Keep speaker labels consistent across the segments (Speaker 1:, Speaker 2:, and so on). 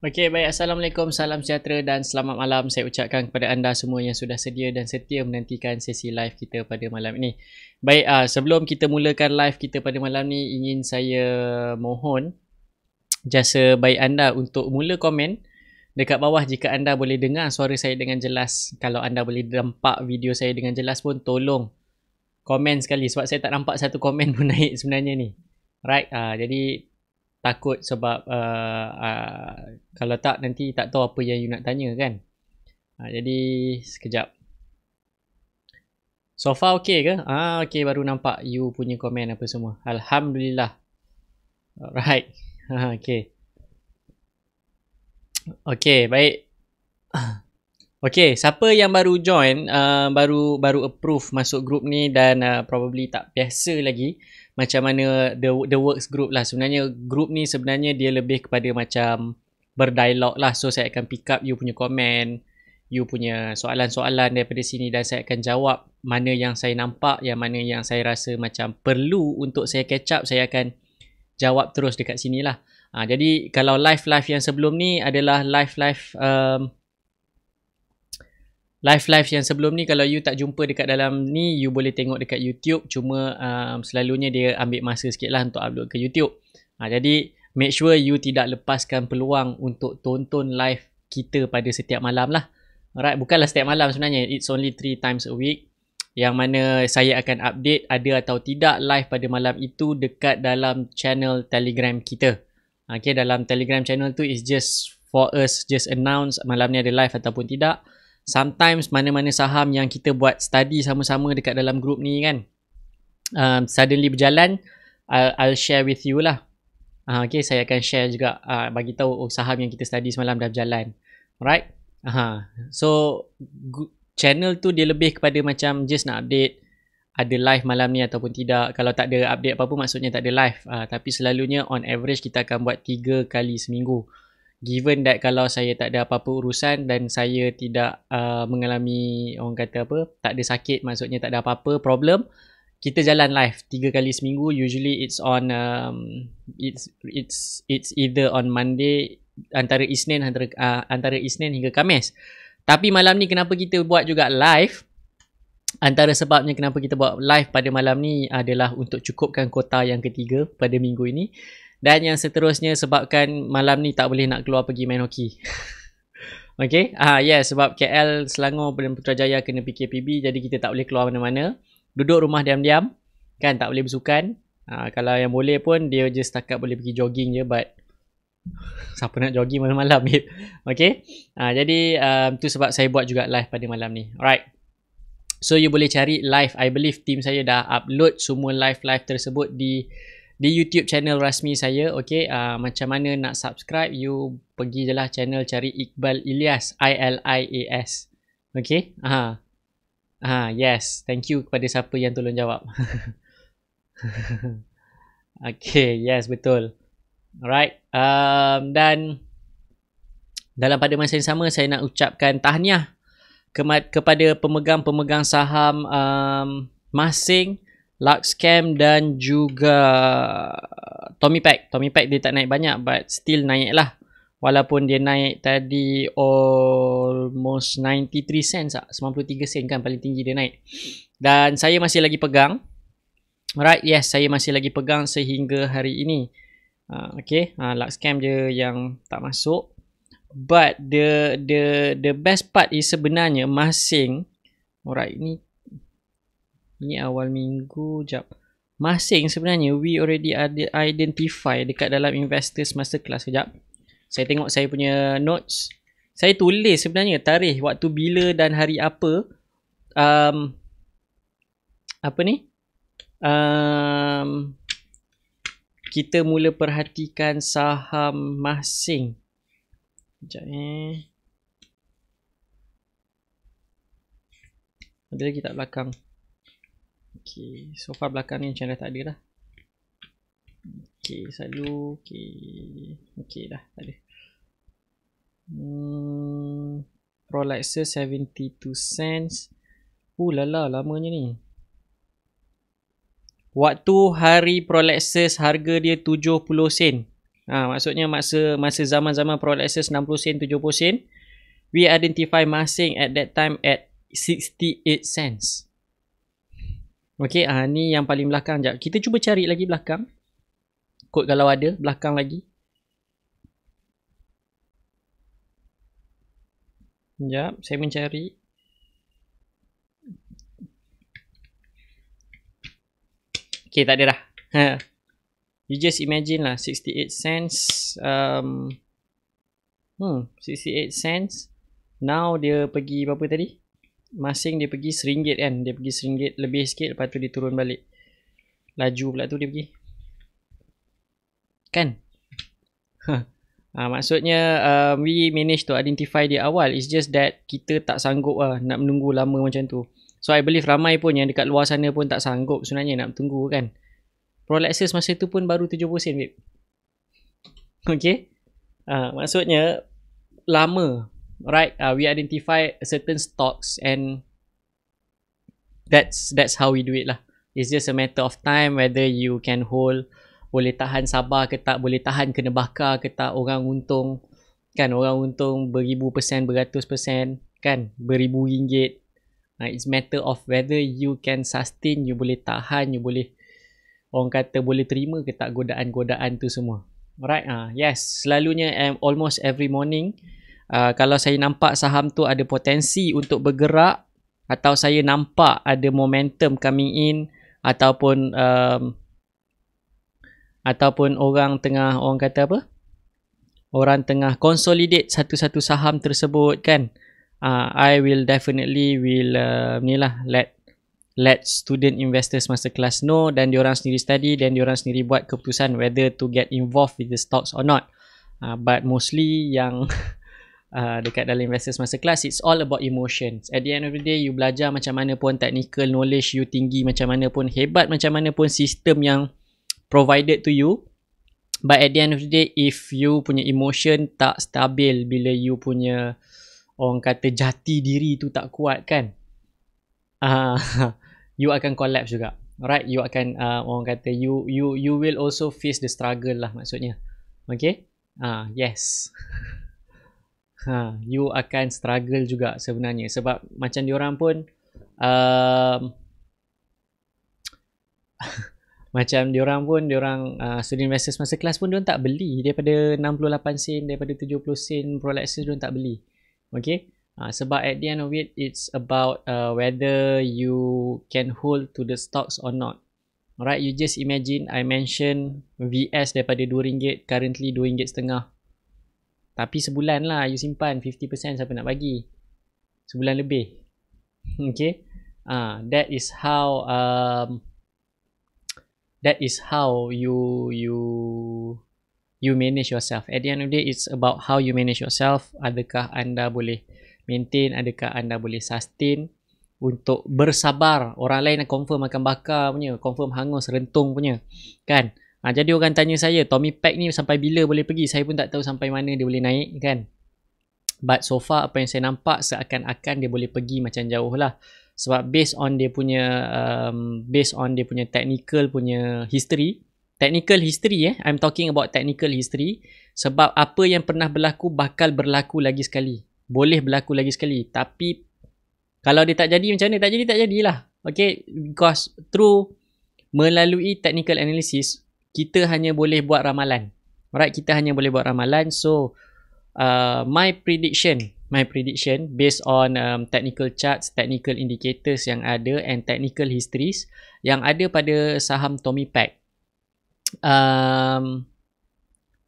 Speaker 1: Okey, baik. Assalamualaikum, salam sejahtera dan selamat malam saya ucapkan kepada anda semua yang sudah sedia dan setia menantikan sesi live kita pada malam ini. Baik, sebelum kita mulakan live kita pada malam ni, ingin saya mohon jasa baik anda untuk mula komen dekat bawah jika anda boleh dengar suara saya dengan jelas. Kalau anda boleh nampak video saya dengan jelas pun tolong komen sekali sebab saya tak nampak satu komen pun naik sebenarnya ni. Right, jadi takut sebab kalau tak nanti tak tahu apa yang you nak tanya kan. Jadi sekejap. So far okay ke? Okay, baru nampak you punya komen apa semua. Alhamdulillah. Alright. Okay. Okay, baik. Okay, siapa yang baru join, baru approve masuk group ni dan probably tak biasa lagi macam mana the works group lah. Sebenarnya group ni sebenarnya dia lebih kepada macam berdialog lah. So saya akan pick up you punya komen, you punya soalan-soalan daripada sini dan saya akan jawab mana yang saya nampak, yang mana yang saya rasa macam perlu untuk saya catch up, saya akan jawab terus dekat sini lah. Jadi kalau live yang sebelum ni adalah live yang sebelum ni, kalau you tak jumpa dekat dalam ni, you boleh tengok dekat YouTube. Cuma selalunya dia ambil masa sikit lah untuk upload ke YouTube. Jadi make sure you tidak lepaskan peluang untuk tonton live kita pada setiap malam lah. Alright, bukanlah setiap malam sebenarnya. It's only 3 times a week. Yang mana saya akan update ada atau tidak live pada malam itu dekat dalam channel Telegram kita. Okay, dalam Telegram channel tu is just for us, just announce malam ni ada live ataupun tidak. Sometimes mana-mana saham yang kita buat study sama-sama dekat dalam group ni kan, suddenly berjalan, I'll share with you lah. Okay, saya akan share juga, bagi tahu saham yang kita study semalam dah berjalan. Alright. So channel tu dia lebih kepada macam just nak update ada live malam ni ataupun tidak. Kalau tak ada update apa-apa maksudnya tak ada live. Tapi selalunya on average kita akan buat 3 kali seminggu. Given that kalau saya tak ada apa-apa urusan dan saya tidak mengalami orang kata apa, tak ada sakit, maksudnya tak ada apa-apa problem, kita jalan live 3 kali seminggu. Usually it's on it's either on Monday, antara Isnin hingga Khamis. Tapi malam ni kenapa kita buat juga live? Antara sebabnya kenapa kita buat live pada malam ni adalah untuk cukupkan kota yang ketiga pada minggu ini. Dan yang seterusnya sebabkan malam ni tak boleh nak keluar pergi main hoki. Okay. Sebab KL, Selangor dan Putrajaya kena PKPB. Jadi kita tak boleh keluar mana-mana. Duduk rumah diam-diam. Kan, tak boleh bersukan. Kalau yang boleh pun dia just setakat boleh pergi jogging je. But siapa nak jogging malam-malam, babe? Okay. Jadi tu sebab saya buat juga live pada malam ni. Alright. So you boleh cari live. I believe team saya dah upload semua live tersebut di YouTube channel rasmi saya. Okay, macam mana nak subscribe, you pergi je lah channel, cari Iqbal Ilyas, ILIAS. Okay, yes, thank you kepada siapa yang tolong jawab. Okay, yes, betul. Alright, dan dalam pada masa yang sama saya nak ucapkan tahniah kepada pemegang-pemegang saham Masing, Luxcam dan juga Tommy Pack. Tommy Pack dia tak naik banyak but still naik lah. Walaupun dia naik tadi almost 93 cents, 93 sen kan paling tinggi dia naik. Dan saya masih lagi pegang. Alright, yes, saya masih lagi pegang sehingga hari ini. Okay, Luxcam je yang tak masuk. But the best part is sebenarnya Masing. Alright, ini awal minggu, jap. Masing sebenarnya we already identify dekat dalam Investors Masterclass. Kejap. Saya tengok saya punya notes. Saya tulis sebenarnya tarikh waktu bila dan hari apa. Kita mula perhatikan saham Masing. Sekejap ada lagi tak belakang? Okay, so far belakang ni macam dah tak ada dah. Okay, selalu okay dah tak ada. Prolexus 72 cents. Lala, lamanya ni. Waktu hari Prolexus harga dia 70 sen. Maksudnya masa zaman-zaman Prolexus 60 sen, 70 sen, we identify masing at that time at 68 cents. Okay, ni yang paling belakang. Sekejap, kita cuba cari lagi belakang. Kod kalau ada, belakang lagi. Sekejap, saya mencari. Okay, tak ada dah. You just imagine lah, 68 cents. 68 cents. Now dia pergi berapa tadi? Masing dia pergi RM1 kan. Dia pergi RM1 lebih sikit, lepas tu dia turun balik. Laju pula tu dia pergi. Kan? Maksudnya we manage to identify di awal. It's just that kita tak sanggup nak menunggu lama macam tu. So I believe ramai pun yang dekat luar sana pun tak sanggup sebenarnya nak tunggu kan. Prolexus masa tu pun baru 70 sen, babe. Okay. Maksudnya lama. Right. We identify certain stocks and that's how we do it lah. It's just a matter of time whether you can hold, boleh tahan sabar ke tak, boleh tahan kena bakar ke tak. Orang untung kan, orang untung beribu persen, beratus persen kan, beribu ringgit. It's matter of whether you can sustain, you boleh tahan, you boleh, orang kata boleh terima ke tak godaan-godaan tu semua. Alright, yes, selalunya almost every morning kalau saya nampak saham tu ada potensi untuk bergerak, atau saya nampak ada momentum coming in, ataupun orang tengah, orang kata apa, orang tengah consolidate satu-satu saham tersebut kan, I will definitely let student investors masterclass know, dan diorang sendiri study, dan diorang sendiri buat keputusan whether to get involved with the stocks or not. But mostly yang dekat dalam investors masterclass, it's all about emotions. At the end of the day, you belajar macam mana pun, technical knowledge you tinggi macam mana pun, hebat macam mana pun sistem yang provided to you, but at the end of the day, if you punya emotion tak stabil, bila you punya, orang kata, jati diri tu tak kuat kan, you akan collapse juga. Right, you akan orang kata you will also face the struggle lah maksudnya. Okay, yes. You akan struggle juga sebenarnya, sebab macam diorang pun macam diorang student investors masterclass pun diorang tak beli daripada 68 sen, daripada 70 sen Prolexus diorang tak beli. Okay, sebab at the end of it, it's about whether you can hold to the stocks or not. Alright, you just imagine I mention VS daripada RM2, currently RM2.50. Tapi sebulan lah you simpan 50%, siapa nak bagi? Sebulan lebih. Okay, that is how you manage yourself. At the end of the day, it's about how you manage yourself. Adakah anda boleh maintain, adakah anda boleh sustain untuk bersabar. Orang lain confirm makan bakar punya, confirm hangus rentung punya kan. Jadi orang tanya saya, Tommy Pack ni sampai bila boleh pergi? Saya pun tak tahu sampai mana dia boleh naik kan. But so far apa yang saya nampak, seakan-akan dia boleh pergi macam jauh lah. Sebab based on dia punya technical punya history. Technical history I'm talking about technical history. Sebab apa yang pernah berlaku bakal berlaku lagi sekali. Boleh berlaku lagi sekali. Tapi kalau dia tak jadi macam mana? Tak jadilah. Okay, because melalui technical analysis, kita hanya boleh buat ramalan. Alright, kita hanya boleh buat ramalan. So, my prediction based on technical charts, technical indicators yang ada, and technical histories yang ada pada saham Tommy Pack.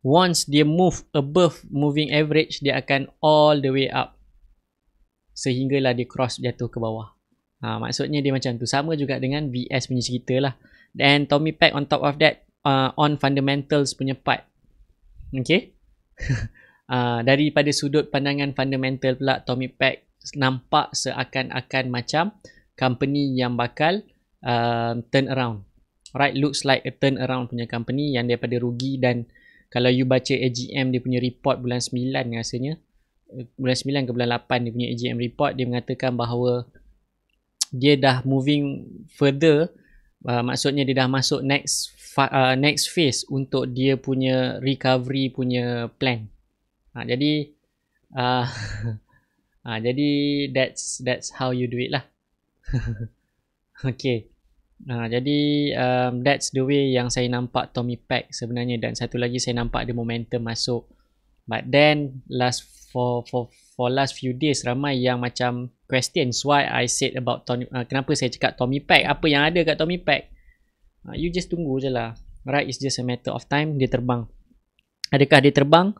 Speaker 1: Once dia move above moving average, dia akan all the way up sehinggalah dia cross jatuh ke bawah. Maksudnya dia macam tu. Sama juga dengan VS punya cerita lah. Dan Tommy Pack on top of that, on fundamentals punya part. Okay. Daripada sudut pandangan fundamental pula, Tommy Pack nampak seakan-akan macam company yang bakal turn around. Right, looks like a turn around punya company yang daripada rugi. Dan kalau you baca AGM dia punya report bulan 9 rasanya, bulan 9 ke bulan 8 dia punya AGM report, dia mengatakan bahawa dia dah moving further. Maksudnya dia dah masuk next next phase untuk dia punya recovery punya plan. Jadi jadi that's how you do it lah. Okay. Jadi that's the way yang saya nampak Tommy Pack sebenarnya, dan satu lagi saya nampak ada momentum masuk. But then for last few days ramai yang macam questions why I said about kenapa saya cakap Tommy Pack, apa yang ada kat Tommy Pack. You just tunggu je lah. Right, it's just a matter of time dia terbang. Adakah dia terbang?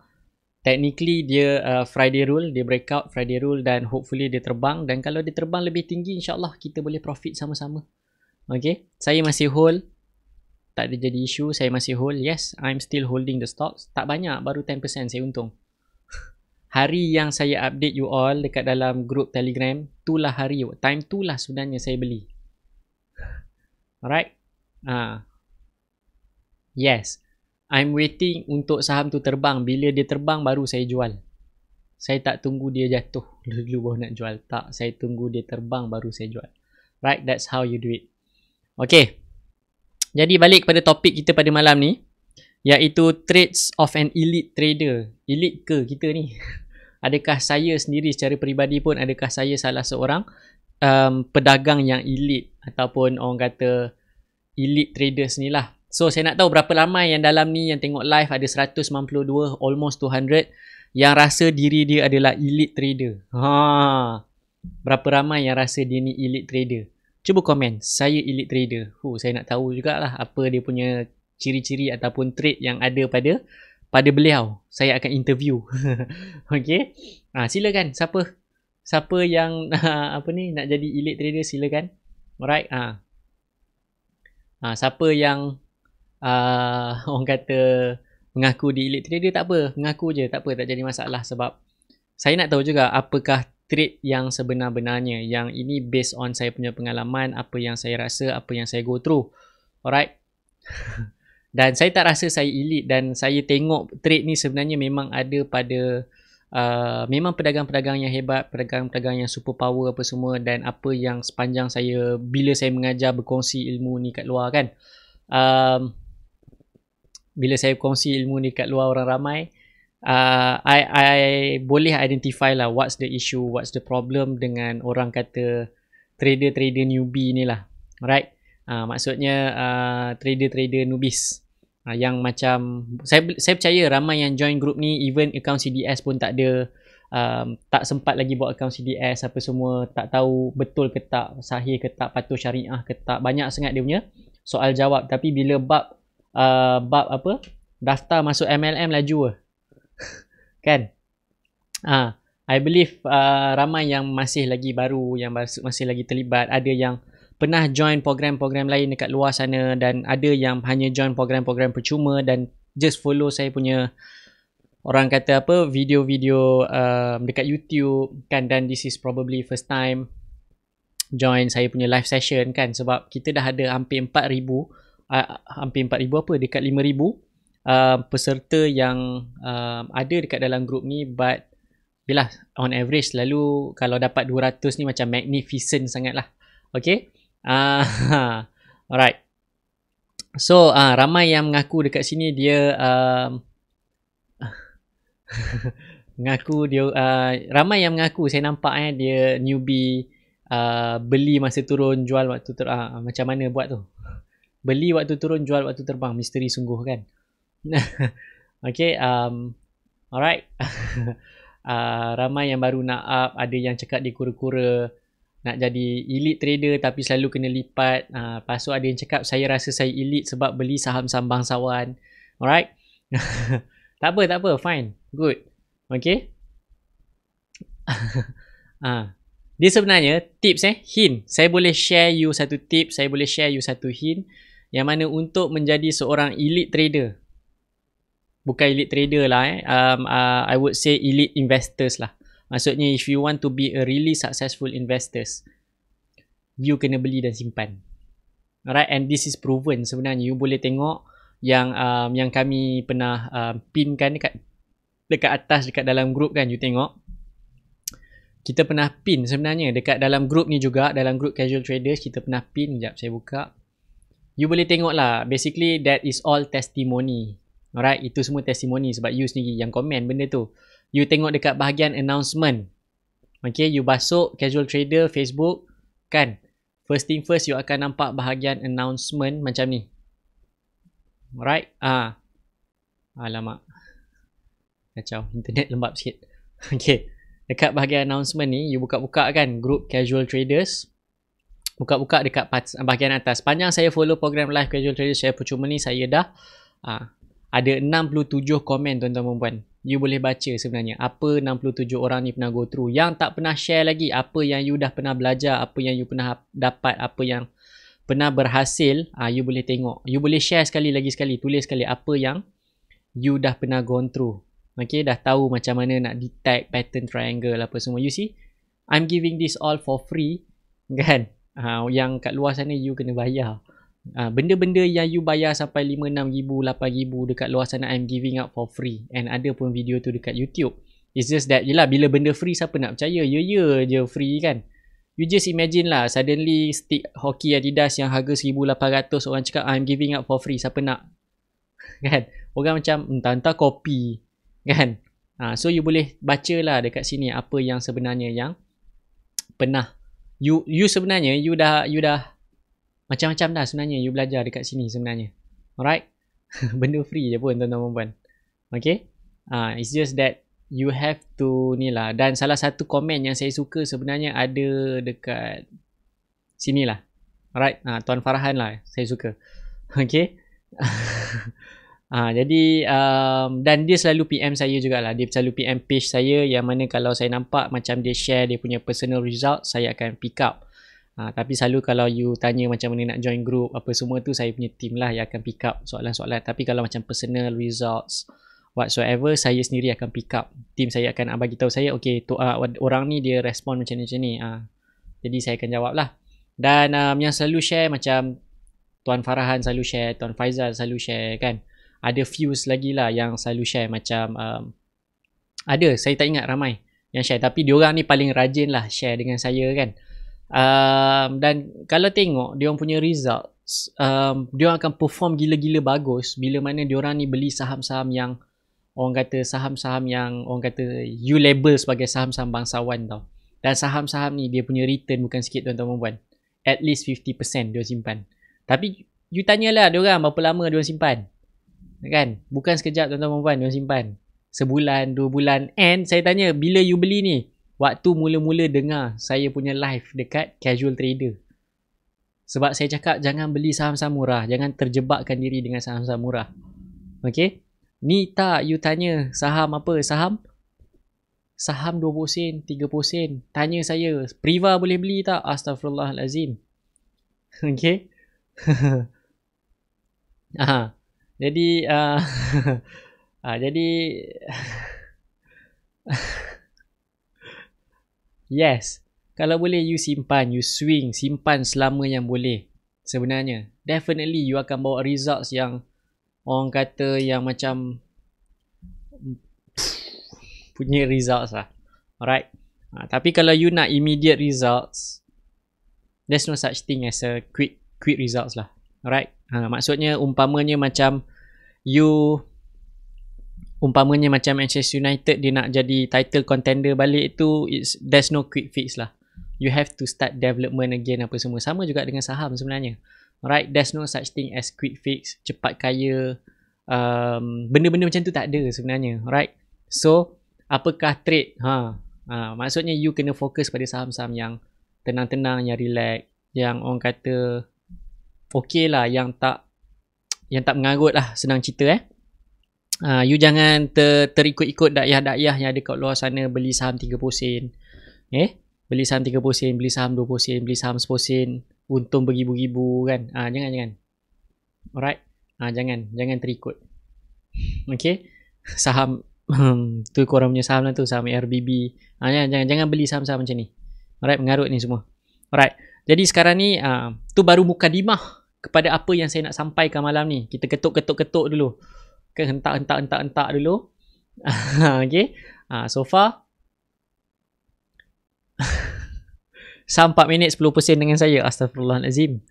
Speaker 1: Technically dia Friday rule, dia breakout Friday rule dan hopefully dia terbang, dan kalau dia terbang lebih tinggi insyaAllah kita boleh profit sama-sama. Okay, saya masih hold, tak ada jadi isu, saya masih hold. Yes, I'm still holding the stocks. Tak banyak, baru 10% saya untung. Hari yang saya update you all dekat dalam group Telegram, itulah hari, time tu lah sebenarnya saya beli. Alright. Yes, I'm waiting untuk saham tu terbang. Bila dia terbang baru saya jual. Saya tak tunggu dia jatuh dulu baru nak jual. Tak, saya tunggu dia terbang baru saya jual. Right, that's how you do it. Okay, jadi balik kepada topik kita pada malam ni, iaitu traits of an elite trader. Elite ke kita ni? Adakah saya sendiri secara peribadi pun, adakah saya salah seorang pedagang yang elite, ataupun orang kata elite traders ni lah. So saya nak tahu berapa ramai yang dalam ni yang tengok live, ada 192, almost 200, yang rasa diri dia adalah elite trader. Berapa ramai yang rasa dia ni elite trader? Cuba komen, saya elite trader. Saya nak tahu jugalah apa dia punya ciri-ciri ataupun trait yang ada pada beliau. Saya akan interview. Okay, silakan. Siapa yang nak jadi elite trader, silakan. Alright. Siapa yang orang kata mengaku di elite trader, tak apa, mengaku je, tak apa, tak jadi masalah. Sebab saya nak tahu juga apakah trait yang sebenar-benarnya. Yang ini based on saya punya pengalaman, apa yang saya rasa, apa yang saya go through. Alright. Dan saya tak rasa saya elite, dan saya tengok trait ni sebenarnya memang ada pada memang pedagang-pedagang yang hebat, pedagang-pedagang yang super power apa semua, dan apa yang sepanjang saya, bila saya mengajar berkongsi ilmu ni kat luar kan, bila saya kongsi ilmu ni kat luar orang ramai, I boleh identify lah what's the issue, what's the problem dengan orang kata trader-trader newbie ni lah. Right? Maksudnya trader-trader newbies. Yang macam saya percaya ramai yang join group ni, even account CDS pun tak ada, tak sempat lagi buat account CDS apa semua, tak tahu betul ke tak, sahih ke tak, patuh syariah ke tak, banyak sangat dia punya soal jawab. Tapi bila bab daftar masuk MLM laju kan. I believe ramai yang masih lagi baru, yang masih lagi terlibat. Ada yang pernah join program-program lain dekat luar sana, dan ada yang hanya join program-program percuma dan just follow saya punya, orang kata video-video dekat YouTube kan. Dan this is probably first time join saya punya live session kan, sebab kita dah ada hampir 4,000 dekat 5,000 peserta yang ada dekat dalam grup ni. But yelah, on average selalu kalau dapat 200 ni macam magnificent sangat lah. Okay. Alright. So ramai yang mengaku dekat sini dia ramai yang mengaku, saya nampak dia newbie, beli masa turun, jual waktu macam mana buat tu, beli waktu turun, jual waktu terbang. Misteri sungguh kan. Okay, alright. Ramai yang baru nak up, ada yang cakap dia kura-kura nak jadi elite trader tapi selalu kena lipat. Lepas tu ada yang cakap saya rasa saya elite sebab beli saham-saham bangsawan. Alright. Tak apa, fine, good. Okay. Dia sebenarnya tips hint. Saya boleh share you satu tips, saya boleh share you satu hint yang mana untuk menjadi seorang elite trader. Bukan elite trader lah I would say elite investors lah. Maksudnya if you want to be a really successful investors, you kena beli dan simpan. Alright, and this is proven sebenarnya. You boleh tengok yang kami pernah pinkan dekat atas, dekat dalam grup kan. You tengok kita pernah pin sebenarnya dekat dalam grup ni juga, dalam grup casual traders kita pernah pin. Sekejap saya buka. You boleh tengok lah. Basically, that is all testimony. Alright, itu semua testimoni sebab you sendiri yang komen benda tu. You tengok dekat bahagian announcement. Okay, you masuk casual trader Facebook kan. First thing first, you akan nampak bahagian announcement macam ni. Alright, alamak. Kacau, internet lembab sikit. Okay, dekat bahagian announcement ni, you buka-buka kan group casual traders. Buka-buka dekat bahagian atas. Panjang saya follow program live casual traders share percuma ni, saya dah ada 67 komen tuan-tuan dan puan. You boleh baca sebenarnya apa 67 orang ni pernah go through. Yang tak pernah share lagi apa yang you dah pernah belajar, apa yang you pernah dapat, apa yang pernah berhasil, you boleh tengok. You boleh share sekali tulis sekali apa yang you dah pernah gone through. Okay, dah tahu macam mana nak detect pattern triangle apa semua. You see, I'm giving this all for free kan. Yang kat luar sana you kena bayar. Benda-benda yang you bayar sampai 5, 6 ribu, 8 ribu dekat luar sana, I'm giving out for free. And ada pun video tu dekat YouTube. It's just that, yelah, bila benda free siapa nak percaya? Ya je free kan. You just imagine lah, suddenly stick hoki Adidas yang harga 1,800, orang cakap I'm giving out for free, siapa nak? Kan? Orang macam entah-entah kopi kan. So you boleh baca lah dekat sini apa yang sebenarnya yang pernah you sebenarnya you dah macam-macam dah sebenarnya you belajar dekat sini sebenarnya. Alright. Benda free je pun tuan-tuan dan puan. Okay. It's just that you have to ni lah. Dan salah satu komen yang saya suka sebenarnya ada dekat sini lah. Alright. Tuan Farhan lah saya suka. Okay. Jadi dan dia selalu PM saya jugalah. Dia selalu PM page saya yang mana kalau saya nampak macam dia share dia punya personal result, saya akan pick up. Tapi selalu kalau you tanya macam mana nak join group apa semua tu, saya punya team lah yang akan pick up soalan-soalan. Tapi kalau macam personal results whatsoever, saya sendiri akan pick up. Team saya akan bagi tahu saya, okay, orang ni dia respon macam ni. Jadi saya akan jawab lah. Dan yang selalu share macam Tuan Farhan selalu share, Tuan Faizal selalu share kan. Ada Fuse lagi lah yang selalu share macam ada, saya tak ingat ramai yang share. Tapi diorang ni paling rajin lah share dengan saya kan. Dan kalau tengok diorang punya results, diorang akan perform gila-gila bagus bila mana diorang ni beli saham-saham yang orang kata saham-saham yang orang kata you label sebagai saham-saham bangsawan tau. Dan saham-saham ni dia punya return bukan sikit tuan-tuan dan puan. At least 50% dia simpan. Tapi you tanyalah diorang berapa lama diorang simpan. Kan? Bukan sekejap tuan-tuan dan puan diorang simpan. Sebulan, 2 bulan. And saya tanya bila you beli ni? Waktu mula-mula dengar saya punya live dekat Casual Trader. Sebab saya cakap jangan beli saham-saham murah. Jangan terjebakkan diri dengan saham-saham murah. Okay? Ni tak you tanya saham apa? Saham 20 sen, 30 sen. Tanya saya, Priva boleh beli tak? Astaghfirullahalazim. Okay? Jadi jadi yes, kalau boleh you simpan, you swing, simpan selama yang boleh. Sebenarnya, definitely you akan bawa results yang orang kata yang macam punya results lah. Alright. Tapi kalau you nak immediate results, there's no such thing as a quick results lah. Alright. Maksudnya umpamanya macam Manchester United dia nak jadi title contender balik tu, there's no quick fix lah. You have to start development again apa semua. Sama juga dengan saham sebenarnya. Alright, there's no such thing as quick fix, cepat kaya. Benda-benda macam tu tak ada sebenarnya. Alright. So, apakah trade? Maksudnya you kena fokus pada saham-saham yang tenang-tenang, yang relax, yang orang kata okay lah, yang tak mengarut lah, senang cerita you jangan terikut-ikut dakyah-dakyah yang ada kat luar sana beli saham 30 sen. Beli saham 30 sen, beli saham 20 sen, beli saham 10 sen, untung beribu-ribu kan. Jangan. Alright. Jangan terikut. Okay. Saham tu korang punya saham lah tu, saham RBB. Jangan beli saham-saham macam ni. Alright, mengarut ni semua. Alright. Jadi sekarang ni tu baru mukadimah kepada apa yang saya nak sampaikan malam ni. Kita ketuk dulu. Hentak dulu. Okay. So far saham 4 minit 10% dengan saya. Astaghfirullahalazim.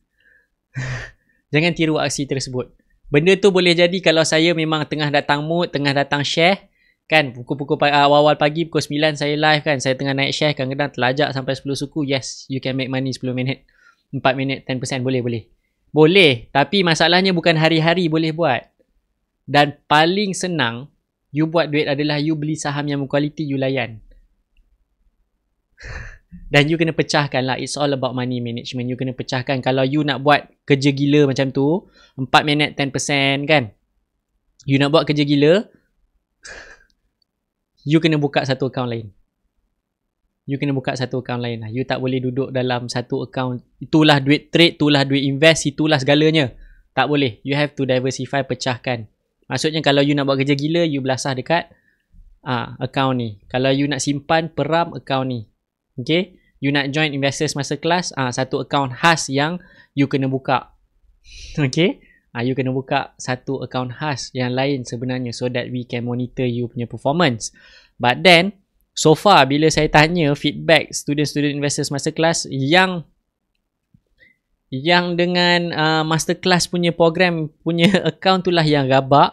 Speaker 1: Jangan tiru aksi tersebut. Benda tu boleh jadi kalau saya memang tengah datang mood, tengah datang share, kan, pukul-pukul awal-awal pagi, pukul 9 saya live kan, saya tengah naik share, kadang-kadang terlajak sampai 10 suku, yes, you can make money 10 minit, 4 minit, 10%, boleh. Boleh, tapi masalahnya bukan hari-hari boleh buat. Dan paling senang, you buat duit adalah you beli saham yang berkualiti, you layan. Dan you kena pecahkan lah. It's all about money management. You kena pecahkan. Kalau you nak buat kerja gila macam tu, 4 minit 10% kan, you nak buat kerja gila, you kena buka satu account lain. You kena buka satu account lain lah. You tak boleh duduk dalam satu account. Itulah duit trade, itulah duit invest, itulah segalanya. Tak boleh. You have to diversify, pecahkan. Maksudnya kalau you nak buat kerja gila, you belasah dekat account ni. Kalau you nak simpan, peram account ni. Okay, you nak join Investors Masterclass, satu account khas yang you kena buka. Okay, you kena buka satu account khas yang lain sebenarnya, so that we can monitor you punya performance. But then, so far bila saya tanya feedback student-student Investors Masterclass yang dengan Masterclass punya program punya account tu lah yang rabak,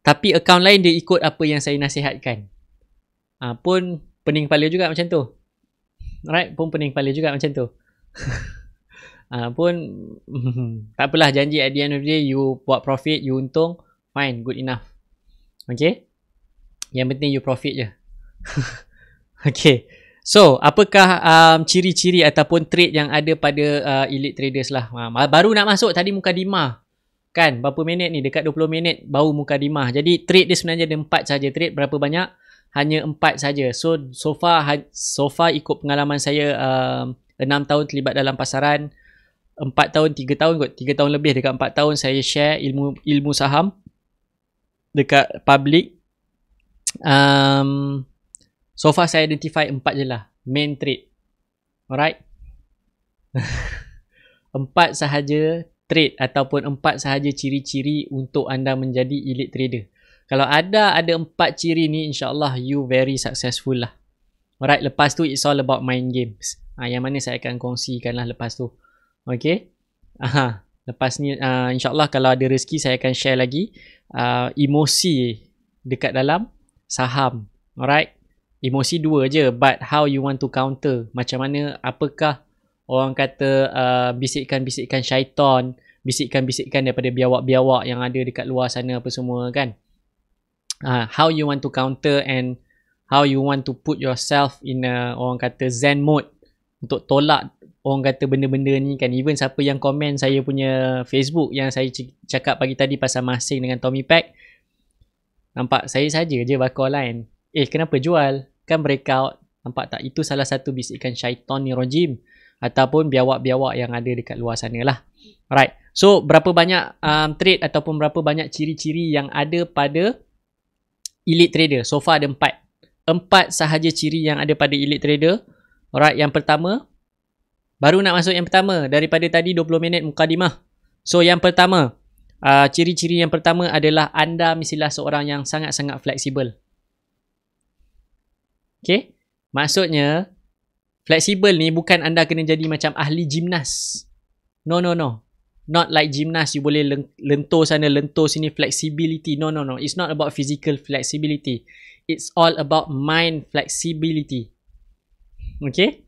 Speaker 1: tapi account lain dia ikut apa yang saya nasihatkan. Pun pening kepala juga macam tu. Right, pun pening kepala juga macam tu. Pun tak apalah, janji at the end of the day you buat profit, you untung, fine, good enough. Okay, yang penting you profit je. Okay, so apakah ciri-ciri ataupun trade yang ada pada elite traders lah. Baru nak masuk tadi mukadimah kan, berapa minit ni, dekat 20 minit baru mukadimah. Jadi trade dia sebenarnya ada 4 saja. Trade berapa banyak? Hanya 4 saja. So far ikut pengalaman saya 6 tahun terlibat dalam pasaran, 4 tahun, 3 tahun kot, 3 tahun lebih, dekat 4 tahun saya share ilmu saham dekat public. So far saya identify 4 je lah main trade. Alright. 4 sahaja trade ataupun 4 sahaja ciri-ciri untuk anda menjadi elite trader. Kalau ada 4 ciri ni, insyaAllah you very successful lah. Alright, lepas tu it's all about mind games. Yang mana saya akan kongsikan lah lepas tu. Okay. Lepas ni insyaAllah kalau ada rezeki saya akan share lagi emosi dekat dalam saham. Alright. Emosi 2 je, but how you want to counter. Macam mana, apakah orang kata bisikan-bisikan syaitan, bisikan-bisikan daripada biawak-biawak yang ada dekat luar sana apa semua kan. How you want to counter and how you want to put yourself in orang kata zen mode untuk tolak orang kata benda-benda ni kan. Even siapa yang komen saya punya Facebook yang saya cakap pagi tadi pasal masing dengan Tommy Pack, nampak saya saja je bakal lain. Kenapa jual? Kan breakout. Nampak tak? Itu salah satu bisikan syaitan ni rojim ataupun biawak-biawak yang ada dekat luar sana lah. Alright. So berapa banyak trade ataupun berapa banyak ciri-ciri yang ada pada elite trader? So far ada 4 sahaja ciri yang ada pada elite trader. Alright, yang pertama, baru nak masuk yang pertama daripada tadi 20 minit mukadimah. So yang pertama, ciri-ciri yang pertama adalah anda mestilah seorang yang sangat-sangat fleksibel. Okay, maksudnya fleksibel ni bukan anda kena jadi macam ahli gymnas. No. Not like gymnas, you boleh lentur sana, lentur sini, flexibility. No. It's not about physical flexibility. It's all about mind flexibility. Okay?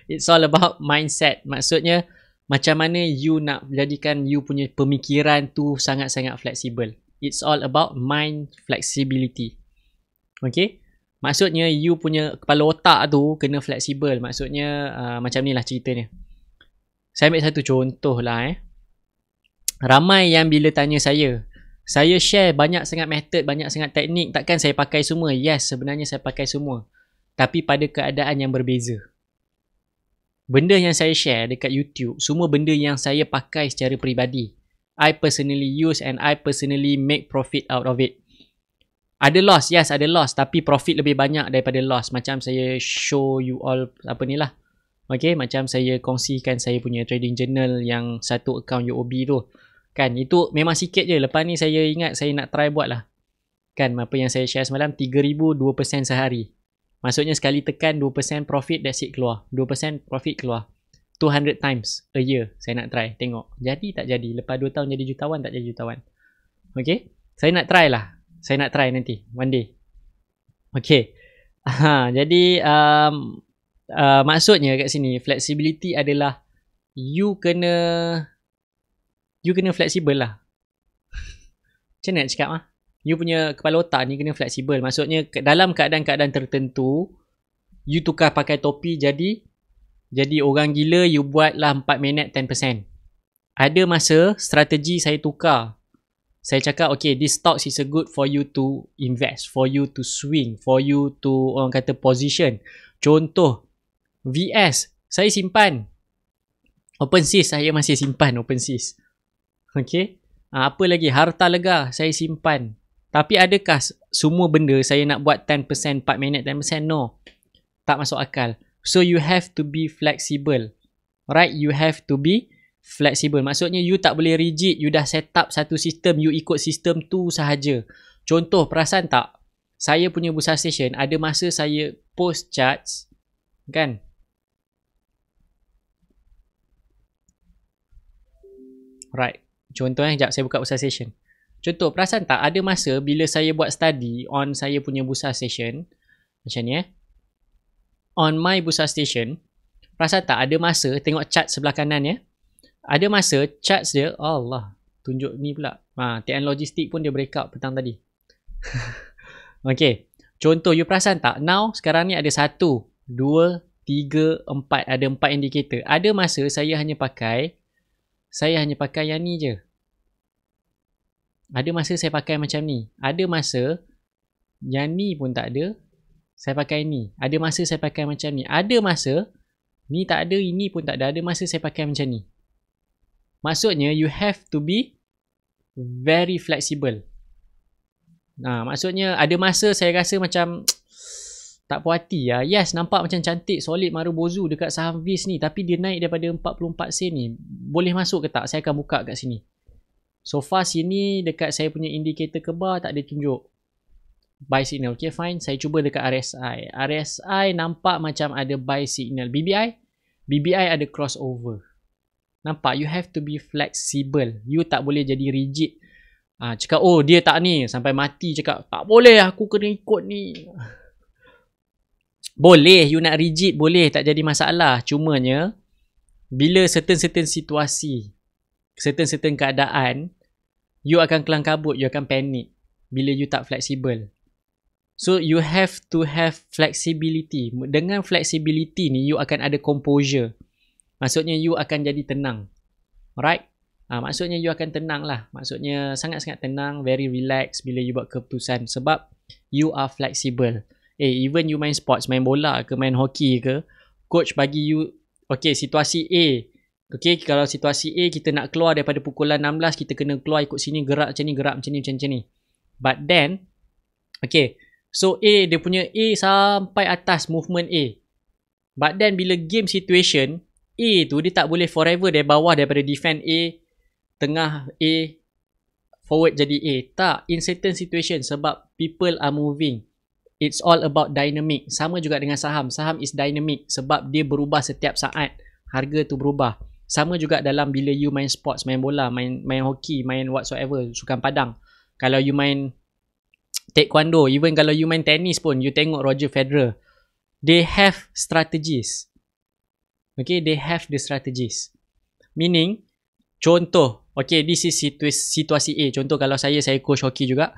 Speaker 1: It's all about mindset. Maksudnya, macam mana you nak jadikan you punya pemikiran tu sangat-sangat fleksibel. It's all about mind flexibility. Okay? Maksudnya, you punya kepala otak tu kena fleksibel. Maksudnya, macam ni lah ceritanya. Saya ambil satu contoh lah. Ramai yang bila tanya saya share banyak sangat method, banyak sangat teknik, takkan saya pakai semua? Yes, sebenarnya saya pakai semua. Tapi pada keadaan yang berbeza. Benda yang saya share dekat YouTube, semua benda yang saya pakai secara peribadi. I personally use and I personally make profit out of it. Ada loss, yes ada loss, tapi profit lebih banyak daripada loss. Macam saya show you all apa ni lah. Okay, macam saya kongsikan saya punya trading journal yang satu account UOB tu. Kan, itu memang sikit je. Lepas ni saya ingat saya nak try buat lah. Kan, apa yang saya share semalam, 3,000 2% sehari. Maksudnya sekali tekan 2% profit, that's it keluar. 2% profit keluar. 200 times a year saya nak try tengok jadi tak jadi, lepas 2 tahun jadi jutawan tak jadi jutawan. Okay, saya nak try lah, saya nak try nanti one day. Okay, jadi maksudnya kat sini flexibility adalah you kena fleksibel lah. Macam mana nak cakap lah, you punya kepala otak ni kena fleksibel. Maksudnya dalam keadaan-keadaan tertentu you tukar pakai topi jadi orang gila, you buatlah 4 minit 10%. Ada masa strategi saya tukar. Saya cakap, okay, this stocks is a good for you to invest, for you to swing, for you to, orang kata, position. Contoh, VS, saya simpan. OpenSea, saya masih simpan OpenSea. Okay. Apa lagi? Harta Lega, saya simpan. Tapi adakah semua benda saya nak buat 10%, 4 minit 10%? No. Tak masuk akal. So, you have to be flexible. Right? You have to be flexible. Maksudnya you tak boleh rigid, you dah set up satu sistem, you ikut sistem tu sahaja. Contoh, perasan tak? Saya punya Bursa Station, ada masa saya post charts, kan? Right. Contoh sekejap saya buka Bursa Station. Contoh, perasan tak? Ada masa bila saya buat study on saya punya Bursa Station, macam ni on my Bursa Station, perasan tak? Ada masa, tengok chart sebelah kanan ya. Ada masa charts dia, Allah, tunjuk ni pula. TN Logistik pun dia breakout petang tadi. Okay. Contoh, you perasan tak? Now, sekarang ni ada 1, 2, 3, 4. Ada 4 indikator. Ada masa saya hanya pakai yang ni je. Ada masa saya pakai macam ni. Ada masa yang ni pun tak ada, saya pakai ni. Ada masa saya pakai macam ni. Ada masa ni tak ada, ini pun tak ada. Ada masa saya pakai macam ni. Maksudnya, you have to be very flexible. Maksudnya, ada masa saya rasa macam tak puas hati lah. Yes, nampak macam cantik, solid Marubozu dekat saham VIS ni. Tapi dia naik daripada 44 sen ni. Boleh masuk ke tak? Saya akan buka kat sini. So far sini, dekat saya punya indikator kebar, tak ada tunjuk buy signal. Okay, fine. Saya cuba dekat RSI. RSI nampak macam ada buy signal. BBI ada crossover. Nampak? You have to be flexible. You tak boleh jadi rigid. Cakap, oh dia tak ni. Sampai mati cakap, tak boleh aku kena ikut ni. Boleh, you nak rigid boleh. Tak jadi masalah. Cumanya, bila certain situasi, certain keadaan, you akan kelang kabut, you akan panik. Bila you tak flexible. So, you have to have flexibility. Dengan flexibility ni, you akan ada composure. Maksudnya you akan jadi tenang. Alright? Maksudnya you akan tenang lah. Maksudnya sangat-sangat tenang, very relax bila you buat keputusan. Sebab you are flexible. Even you main sports, main bola ke, main hoki ke, coach bagi you, okay, situasi A. Okay, kalau situasi A, kita nak keluar daripada pukulan 16, kita kena keluar ikut sini, gerak macam ni, gerak macam ni, macam ni. But then, okay, so A, dia punya A sampai atas movement A. But then, bila game situation, A tu dia tak boleh forever dari bawah daripada defend A, tengah A, forward jadi A. Tak, in certain situation sebab people are moving. It's all about dynamic. Sama juga dengan saham. Saham is dynamic sebab dia berubah setiap saat. Harga tu berubah. Sama juga dalam bila you main sports, main bola, main hoki, main whatsoever, sukan padang. Kalau you main taekwondo, even kalau you main tennis pun, you tengok Roger Federer. They have strategies. Okay, they have the strategies. Meaning, contoh, okay, this is situasi A. Contoh kalau saya coach hoki juga.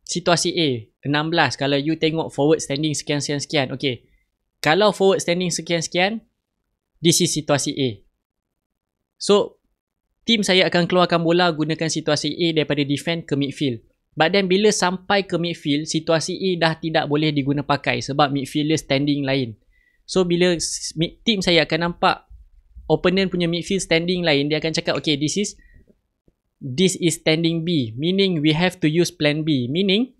Speaker 1: Situasi A, 16. Kalau you tengok forward standing sekian-sekian. Okay, kalau forward standing sekian-sekian, this is situasi A. So, tim saya akan keluarkan bola gunakan situasi A daripada defend ke midfield. But then, bila sampai ke midfield, situasi A dah tidak boleh diguna pakai sebab midfielder standing lain. So, bila tim saya akan nampak opponent punya midfield standing lain, dia akan cakap, okay, this is standing B. Meaning, we have to use plan B. Meaning,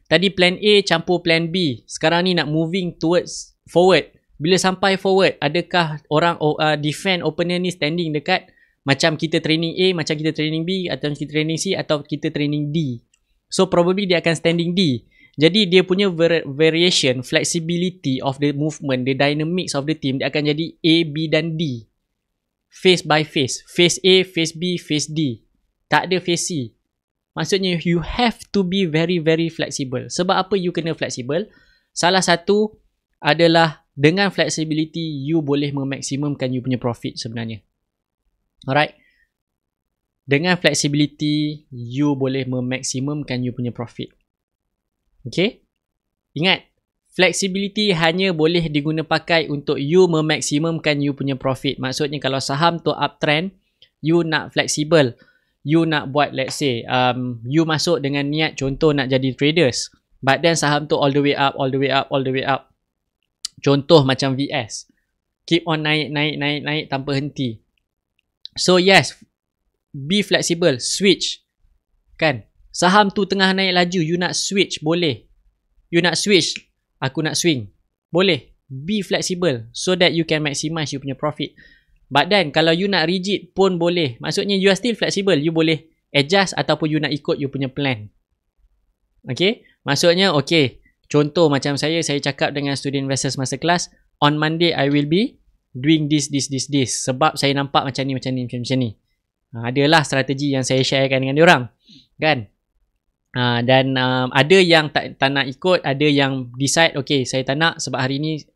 Speaker 1: tadi plan A campur plan B. Sekarang ni nak moving towards forward. Bila sampai forward, adakah orang defend opponent ni standing dekat macam kita training A, macam kita training B, atau kita training C, atau kita training D. So, probably dia akan standing D. Jadi dia punya variation, flexibility of the movement, the dynamics of the team, dia akan jadi A, B dan D. Phase by phase. Phase A, phase B, phase D. Tak ada phase C. Maksudnya you have to be very very flexible. Sebab apa you kena flexible? Salah satu adalah dengan flexibility you boleh memaksimumkan you punya profit sebenarnya. Alright. Dengan flexibility you boleh memaksimumkan you punya profit. Okay? Ingat, flexibility hanya boleh diguna pakai untuk you memaksimumkan you punya profit. Maksudnya kalau saham tu uptrend, you nak flexible. You nak buat, let's say, you masuk dengan niat contoh nak jadi traders. But then saham tu all the way up, all the way up, all the way up. Contoh macam VS. Keep on naik tanpa henti. So yes, be flexible, switch. Kan? Saham tu tengah naik laju, you nak switch, boleh. You nak switch, aku nak swing. Boleh. Be flexible so that you can maximize you punya profit. But then, kalau you nak rigid pun boleh. Maksudnya, you are still flexible. You boleh adjust ataupun you nak ikut you punya plan. Okay? Maksudnya, okay. Contoh macam saya cakap dengan student investors masa kelas, on Monday, I will be doing this. Sebab saya nampak macam ni. Adalah strategi yang saya sharekan dengan diorang. Kan? Dan ada yang tak nak ikut, ada yang decide, okay, saya tak nak sebab hari ni,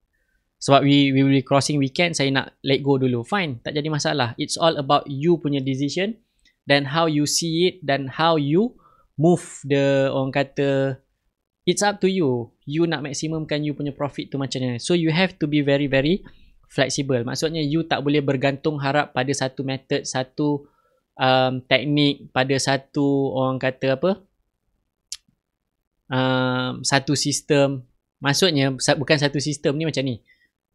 Speaker 1: sebab we will be crossing weekend, saya nak let go dulu. Fine, tak jadi masalah. It's all about you punya decision dan how you see it dan how you move the, orang kata, it's up to you. You nak maksimumkan you punya profit tu macam mana. So you have to be very very flexible. Maksudnya you tak boleh bergantung harap pada satu method, satu teknik, pada satu, orang kata apa, satu sistem. Maksudnya bukan satu sistem ni macam ni.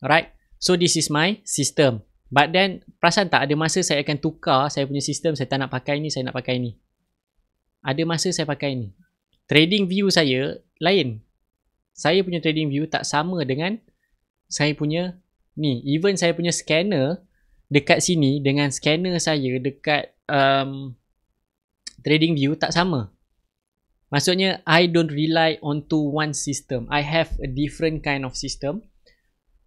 Speaker 1: Alright. So this is my system. But then perasan tak, ada masa saya akan tukar saya punya sistem. Saya tak nak pakai ni, saya nak pakai ni. Ada masa saya pakai ni. Trading view saya lain. Saya punya trading view tak sama dengan saya punya ni. Even saya punya scanner dekat sini dengan scanner saya dekat trading view tak sama. Maksudnya, I don't rely onto one system. I have a different kind of system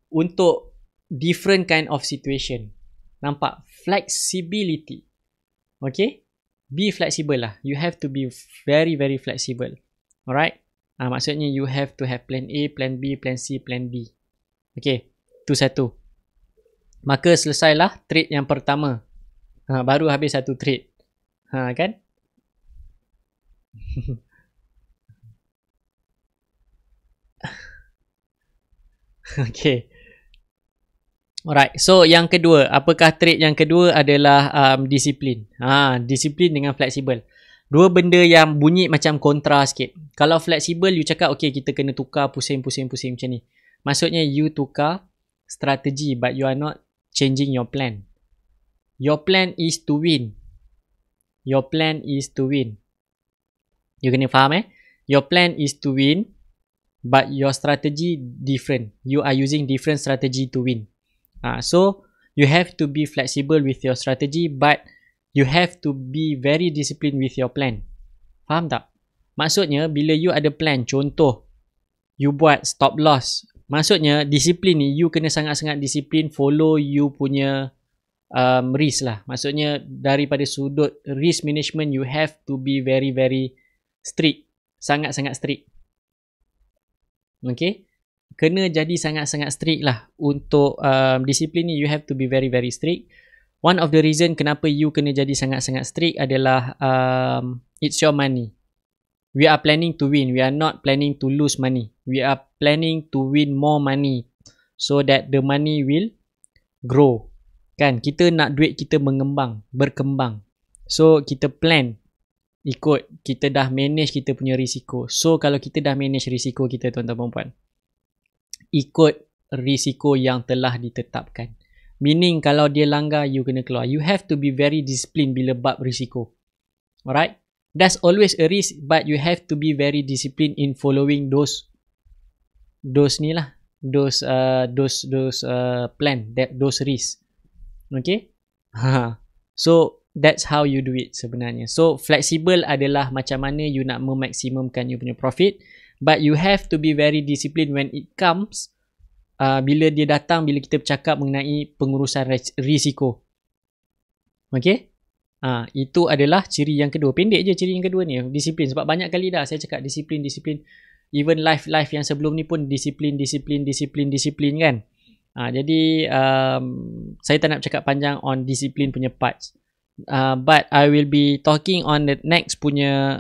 Speaker 1: untuk different kind of situation. Nampak? Flexibility. Okay? Be flexible lah. You have to be very, very flexible. Alright? Maksudnya, you have to have plan A, plan B, plan C, plan D. Okay? Itu satu. Maka selesailah trade yang pertama. Baru habis satu trade. Kan? Okay. Alright. So yang kedua, apakah trait yang kedua adalah disiplin. Disiplin dengan fleksibel. Dua benda yang bunyi macam kontra sikit. Kalau fleksibel, you cakap okay, kita kena tukar pusing macam ni. Maksudnya you tukar strategi but you are not changing your plan. Your plan is to win. Your plan is to win. You kena faham Your plan is to win but your strategy different. You are using different strategy to win. So you have to be flexible with your strategy but you have to be very disciplined with your plan. Faham tak? Maksudnya bila you ada plan, contoh you buat stop loss. Maksudnya disiplin ni you kena sangat-sangat disiplin follow you punya risk lah. Maksudnya daripada sudut risk management you have to be very very strict. Sangat-sangat strict. Okay? Kena jadi sangat-sangat strict lah. Untuk disiplin ni you have to be very very strict. One of the reason kenapa you kena jadi sangat-sangat strict adalah it's your money. We are planning to win. We are not planning to lose money. We are planning to win more money so that the money will grow. Kan? Kita nak duit kita mengembang, berkembang. So kita plan ikut kita dah manage kita punya risiko. So kalau kita dah manage risiko kita, tuan-tuan perempuan, ikut risiko yang telah ditetapkan. Meaning kalau dia langgar, you kena keluar. You have to be very disciplined bila bab risiko. Alright? There's always a risk but you have to be very disciplined in following those ni lah. Those plan, those risks. Okay? So that's how you do it sebenarnya. So flexible adalah macam mana you nak memaksimumkan you punya profit. But you have to be very disciplined when it comes bila dia datang, bila kita bercakap mengenai pengurusan risiko. Okay? Itu adalah ciri yang kedua. Pendek je ciri yang kedua ni, disiplin. Sebab banyak kali dah saya cakap disiplin. Even life yang sebelum ni pun disiplin kan. Jadi saya tak nak cakap panjang on disiplin punya parts. But I will be talking on the next punya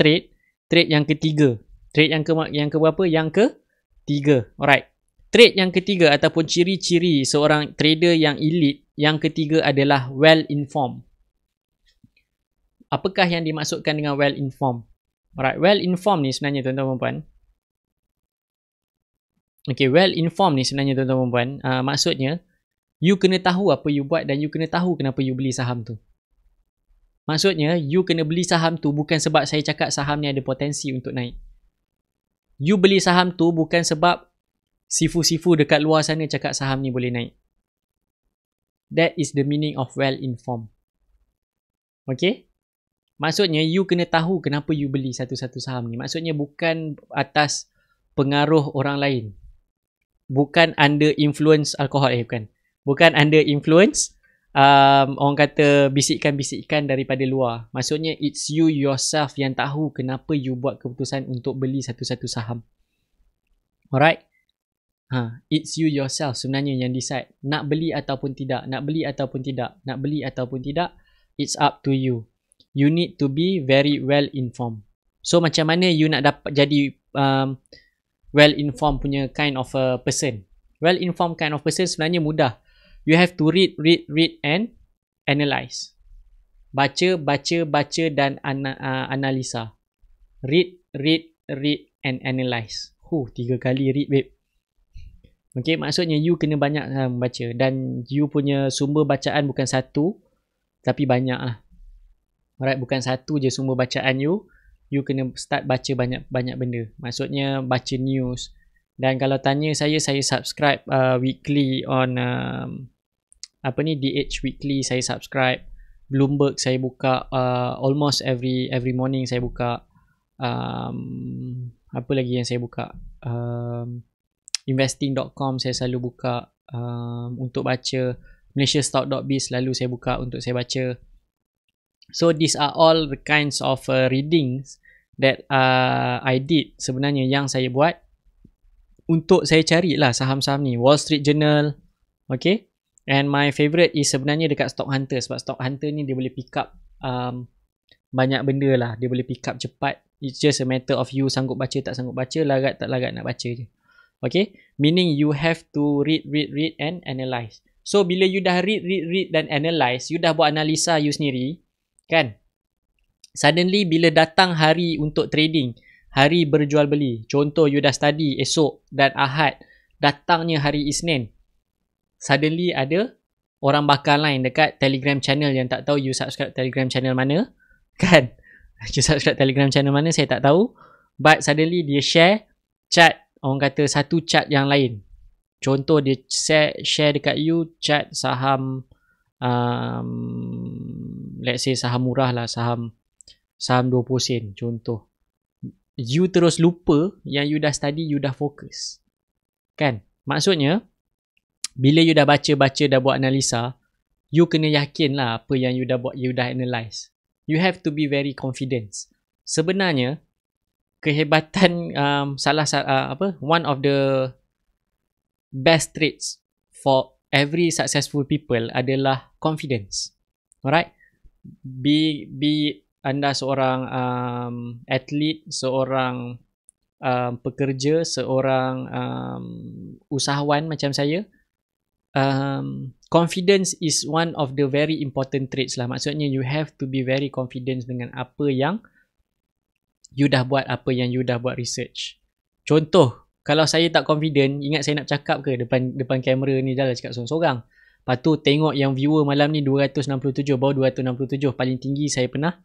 Speaker 1: trait yang ketiga. Trait yang ke berapa? Yang ketiga. Alright. Trait yang ketiga ataupun ciri-ciri seorang trader yang elite yang ketiga adalah well-informed. Apakah yang dimaksudkan dengan well-informed? Alright, well-informed ni sebenarnya tuan-tuan dan puan. Okay, well-informed ni sebenarnya tuan-tuan dan puan, maksudnya you kena tahu apa you buat dan you kena tahu kenapa you beli saham tu. Maksudnya, you kena beli saham tu bukan sebab saya cakap saham ni ada potensi untuk naik. You beli saham tu bukan sebab sifu-sifu dekat luar sana cakap saham ni boleh naik. That is the meaning of well-informed. Okay? Maksudnya, you kena tahu kenapa you beli satu-satu saham ni. Maksudnya, bukan atas pengaruh orang lain. Bukan under influence alkohol. Bukan. Bukan under influence orang kata bisikan-bisikan daripada luar. Maksudnya it's you yourself yang tahu kenapa you buat keputusan untuk beli satu-satu saham. Alright? It's you yourself sebenarnya yang decide nak beli ataupun tidak, nak beli ataupun tidak, nak beli ataupun tidak. It's up to you. You need to be very well informed. So macam mana you nak dapat jadi well informed punya kind of a person? Well informed kind of person sebenarnya mudah. You have to read and analyze. Baca dan analisa. Read and analyze. 3 kali read, babe. Okay, maksudnya you kena banyak baca. Dan you punya sumber bacaan bukan satu, tapi banyak lah. Alright, bukan satu je sumber bacaan you. You kena start baca banyak benda. Maksudnya baca news. Dan kalau tanya saya subscribe weekly on DH Weekly saya subscribe. Bloomberg saya buka almost every morning saya buka. Apa lagi yang saya buka? Investing.com saya selalu buka untuk baca. MalaysiaStock.biz selalu saya buka untuk saya baca. So these are all the kinds of readings that I did sebenarnya yang saya buat untuk saya carilah saham-saham ni. Wall Street Journal. Okay. And my favourite is sebenarnya dekat Stock Hunter. Sebab Stock Hunter ni dia boleh pick up banyak benda lah. Dia boleh pick up cepat. It's just a matter of you sanggup baca tak sanggup baca, lagat tak lagat nak baca je. Okay? Meaning you have to read and analyse. So bila you dah read dan analyse, you dah buat analisa you sendiri, kan? Suddenly bila datang hari untuk trading, hari berjual beli, contoh you dah study esok dan Ahad, datangnya hari Isnin, suddenly ada orang bakal lain dekat Telegram channel yang tak tahu you subscribe Telegram channel mana, kan? You subscribe Telegram channel mana saya tak tahu, but suddenly dia share chart, orang kata satu chart yang lain. Contoh dia share dekat you chart saham let's say saham murah lah, saham 20 sen contoh. You terus lupa yang you dah study, you dah fokus, kan? Maksudnya bila you dah baca, dah buat analisa, you kena yakin lah apa yang you dah buat, you dah analyse. You have to be very confident. Sebenarnya, kehebatan one of the best traits for every successful people adalah confidence. Alright? Be anda seorang atlet, seorang pekerja, seorang usahawan macam saya, confidence is one of the very important traits lah. Maksudnya you have to be very confident dengan apa yang you dah buat, apa yang you dah buat research. Contoh, kalau saya tak confident, ingat saya nak cakap ke depan kamera ni, dah lah cakap sorang-sorang. Lepas tu tengok yang viewer malam ni 267, baru 267, paling tinggi saya pernah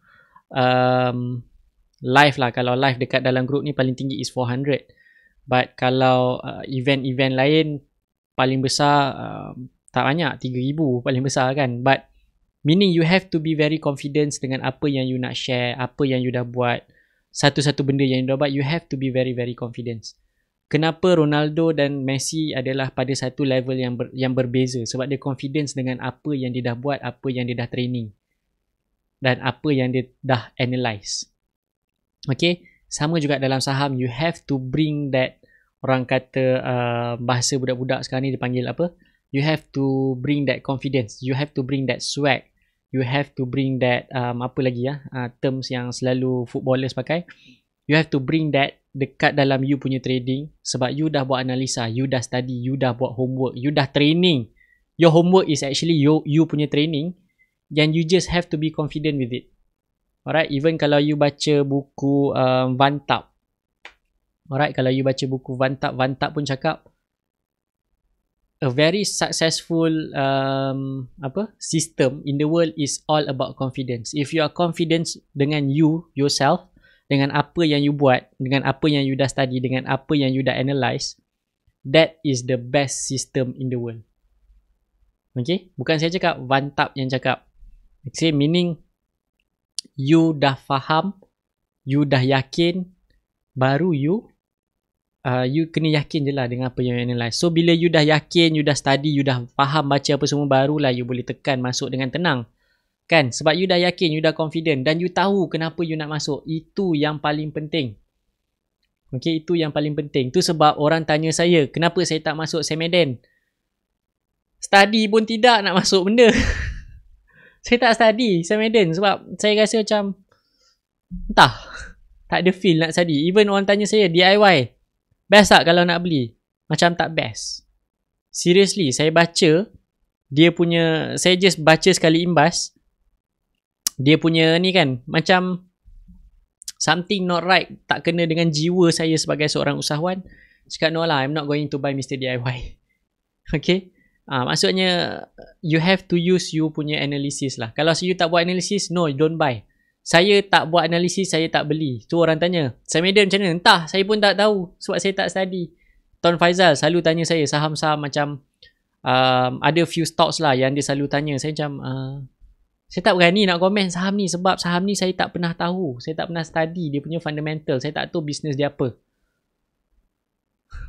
Speaker 1: live lah. Kalau live dekat dalam group ni paling tinggi is 400. But kalau event-event lain paling besar tak banyak, 3,000 paling besar kan. But meaning you have to be very confident dengan apa yang you nak share, apa yang you dah buat. satu-satu benda yang you dah buat, you have to be very very confident. Kenapa Ronaldo dan Messi adalah pada satu level yang berbeza? Sebab dia confidence dengan apa yang dia dah buat, apa yang dia dah training dan apa yang dia dah analyse. Okay, sama juga dalam saham, you have to bring that, orang kata bahasa budak-budak sekarang ni dipanggil apa? You have to bring that confidence, you have to bring that swag, you have to bring that apa lagi terms yang selalu footballers pakai. You have to bring that dekat dalam you punya trading, sebab you dah buat analisa, you dah study, you dah buat homework, you dah training. Your homework is actually you punya training, and you just have to be confident with it. Alright, even kalau you baca buku Van Tap. Alright, kalau you baca buku Van Tap pun cakap a very successful system in the world is all about confidence. If you are confident dengan you yourself, dengan apa yang you buat, dengan apa yang you dah study, dengan apa yang you dah analyse, that is the best system in the world. Okay, bukan saya cakap, Van Tap yang cakap. Okay, meaning you dah faham, you dah yakin, baru you kena yakin je lah dengan apa yang you analyse. So bila you dah yakin, you dah study, you dah faham baca apa semua, barulah you boleh tekan masuk dengan tenang. Kan? Sebab you dah yakin, you dah confident dan you tahu kenapa you nak masuk. Itu yang paling penting. Okay, itu yang paling penting. Tu sebab orang tanya saya, kenapa saya tak masuk Semedan? Study pun tidak nak masuk benda. Saya tak study Semedan sebab saya rasa macam entah, tak ada feel nak study. Even orang tanya saya, DIY best tak kalau nak beli? Macam tak best. Seriously, saya baca dia punya, saya just baca sekali imbas, dia punya ni kan, macam something not right, tak kena dengan jiwa saya sebagai seorang usahawan. Cakap no lah, I'm not going to buy Mr. DIY. Okay, maksudnya you have to use you punya analysis lah. Kalau you tak buat analysis, no, don't buy. Saya tak buat analisis, saya tak beli. Tu orang tanya, Semedan macam mana? Entah, saya pun tak tahu sebab saya tak study. Tuan Faizal selalu tanya saya saham-saham macam ada few stocks lah yang dia selalu tanya. Saya macam saya tak berani nak komen saham ni sebab saham ni saya tak pernah tahu. Saya tak pernah study dia punya fundamental. Saya tak tahu bisnes dia apa.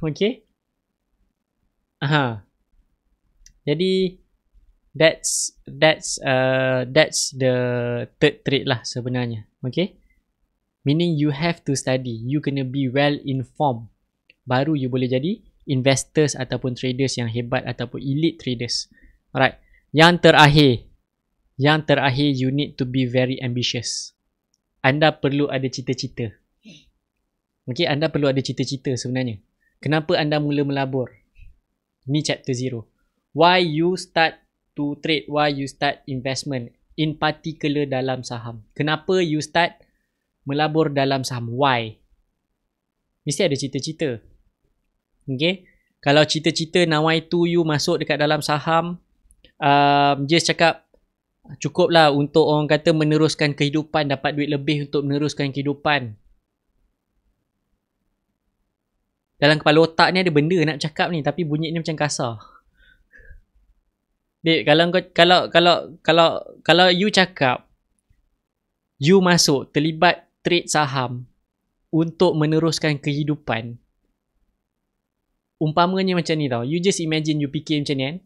Speaker 1: Okay? Jadi that's the third trait lah sebenarnya. Okay? Meaning you have to study. You kena be well informed. Baru you boleh jadi investors ataupun traders yang hebat ataupun elite traders. Alright. Yang terakhir, you need to be very ambitious. Anda perlu ada cita-cita. Okay, anda perlu ada cita-cita sebenarnya. Kenapa anda mula melabur? Ni chapter 0. Why you start to trade, why you start investment, in particular dalam saham. Kenapa you start melabur dalam saham? Why? Mesti ada cita-cita. Okay? Kalau cita-cita nawai tu you masuk dekat dalam saham, just cakap cukup lah untuk orang kata meneruskan kehidupan, dapat duit lebih untuk meneruskan kehidupan. Dalam kepala otak ni ada benda nak cakap ni, tapi bunyi ni macam kasar. Dek, kalau you cakap you masuk terlibat trade saham untuk meneruskan kehidupan, umpamanya macam ni tau. You just imagine, you fikir macam ni kan.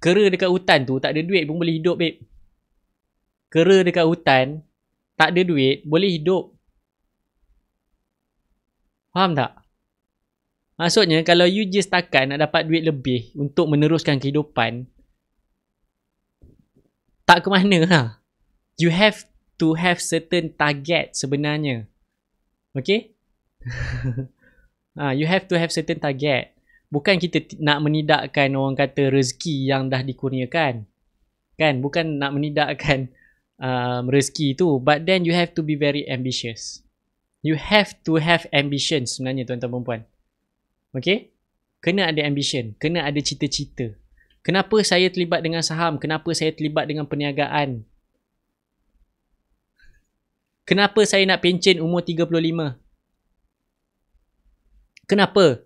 Speaker 1: Kera dekat hutan tu tak ada duit pun boleh hidup, babe. Kera dekat hutan tak ada duit boleh hidup. Faham tak? Maksudnya kalau you just takkan nak dapat duit lebih untuk meneruskan kehidupan, tak ke mana lah. You have to have certain target sebenarnya. Okay? You have to have certain target. Bukan kita nak menidakkan orang kata rezeki yang dah dikurniakan. Kan? Bukan nak menidakkan rezeki tu. But then you have to be very ambitious. You have to have ambition sebenarnya tuan-tuan perempuan. Okay? Kena ada ambition. Kena ada cita-cita. Kenapa saya terlibat dengan saham? Kenapa saya terlibat dengan perniagaan? Kenapa saya nak pencen umur 35? Kenapa?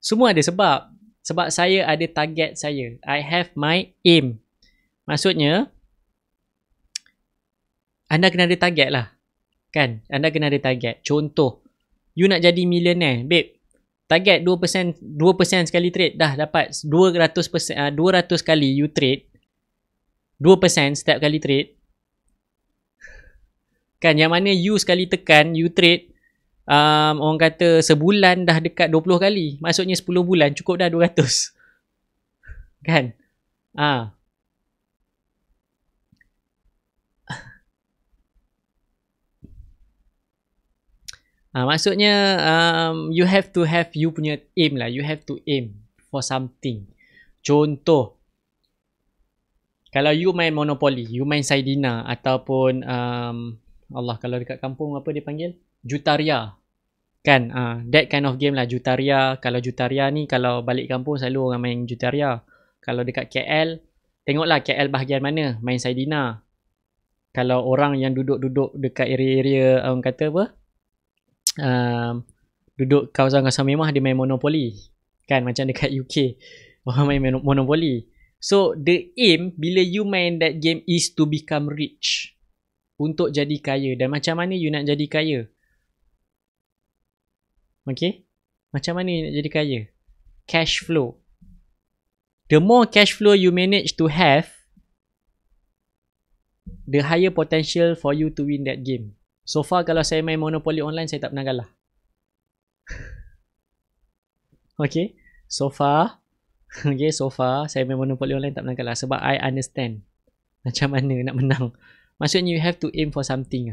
Speaker 1: Semua ada sebab. Sebab saya ada target saya. I have my aim. Maksudnya, anda kena ada target lah. Kan? Anda kena ada target. Contoh, you nak jadi millionaire, babe. Target 2% sekali trade dah dapat 200%, 200 kali you trade. 2% setiap kali trade. Kan, yang mana you sekali tekan, you trade, orang kata sebulan dah dekat 20 kali. Maksudnya 10 bulan cukup dah 200. Kan? Maksudnya you have to have you punya aim lah. You have to aim for something. Contoh, kalau you main Monopoly, you main Saidina ataupun Allah, kalau dekat kampung apa dia panggil? Jutaria. Kan? That kind of game lah, Jutaria. Kalau Jutaria ni, kalau balik kampung selalu orang main Jutaria. Kalau dekat KL, tengoklah KL bahagian mana, main Saidina. Kalau orang yang duduk-duduk dekat area-area, orang kata apa? Duduk kawasan-kawasan memah, dia main Monopoly. Kan? Macam dekat UK, orang main Monopoly. So, the aim bila you main that game is to become rich. Untuk jadi kaya. Dan macam mana you nak jadi kaya? Okay? Macam mana you nak jadi kaya? Cash flow. The more cash flow you manage to have, the higher potential for you to win that game. So far, kalau saya main Monopoly online, saya tak pernah kalah. Okay? So far, saya main Monopoly online tak pernah kalah. Sebab I understand macam mana nak menang. Maksudnya you have to aim for something.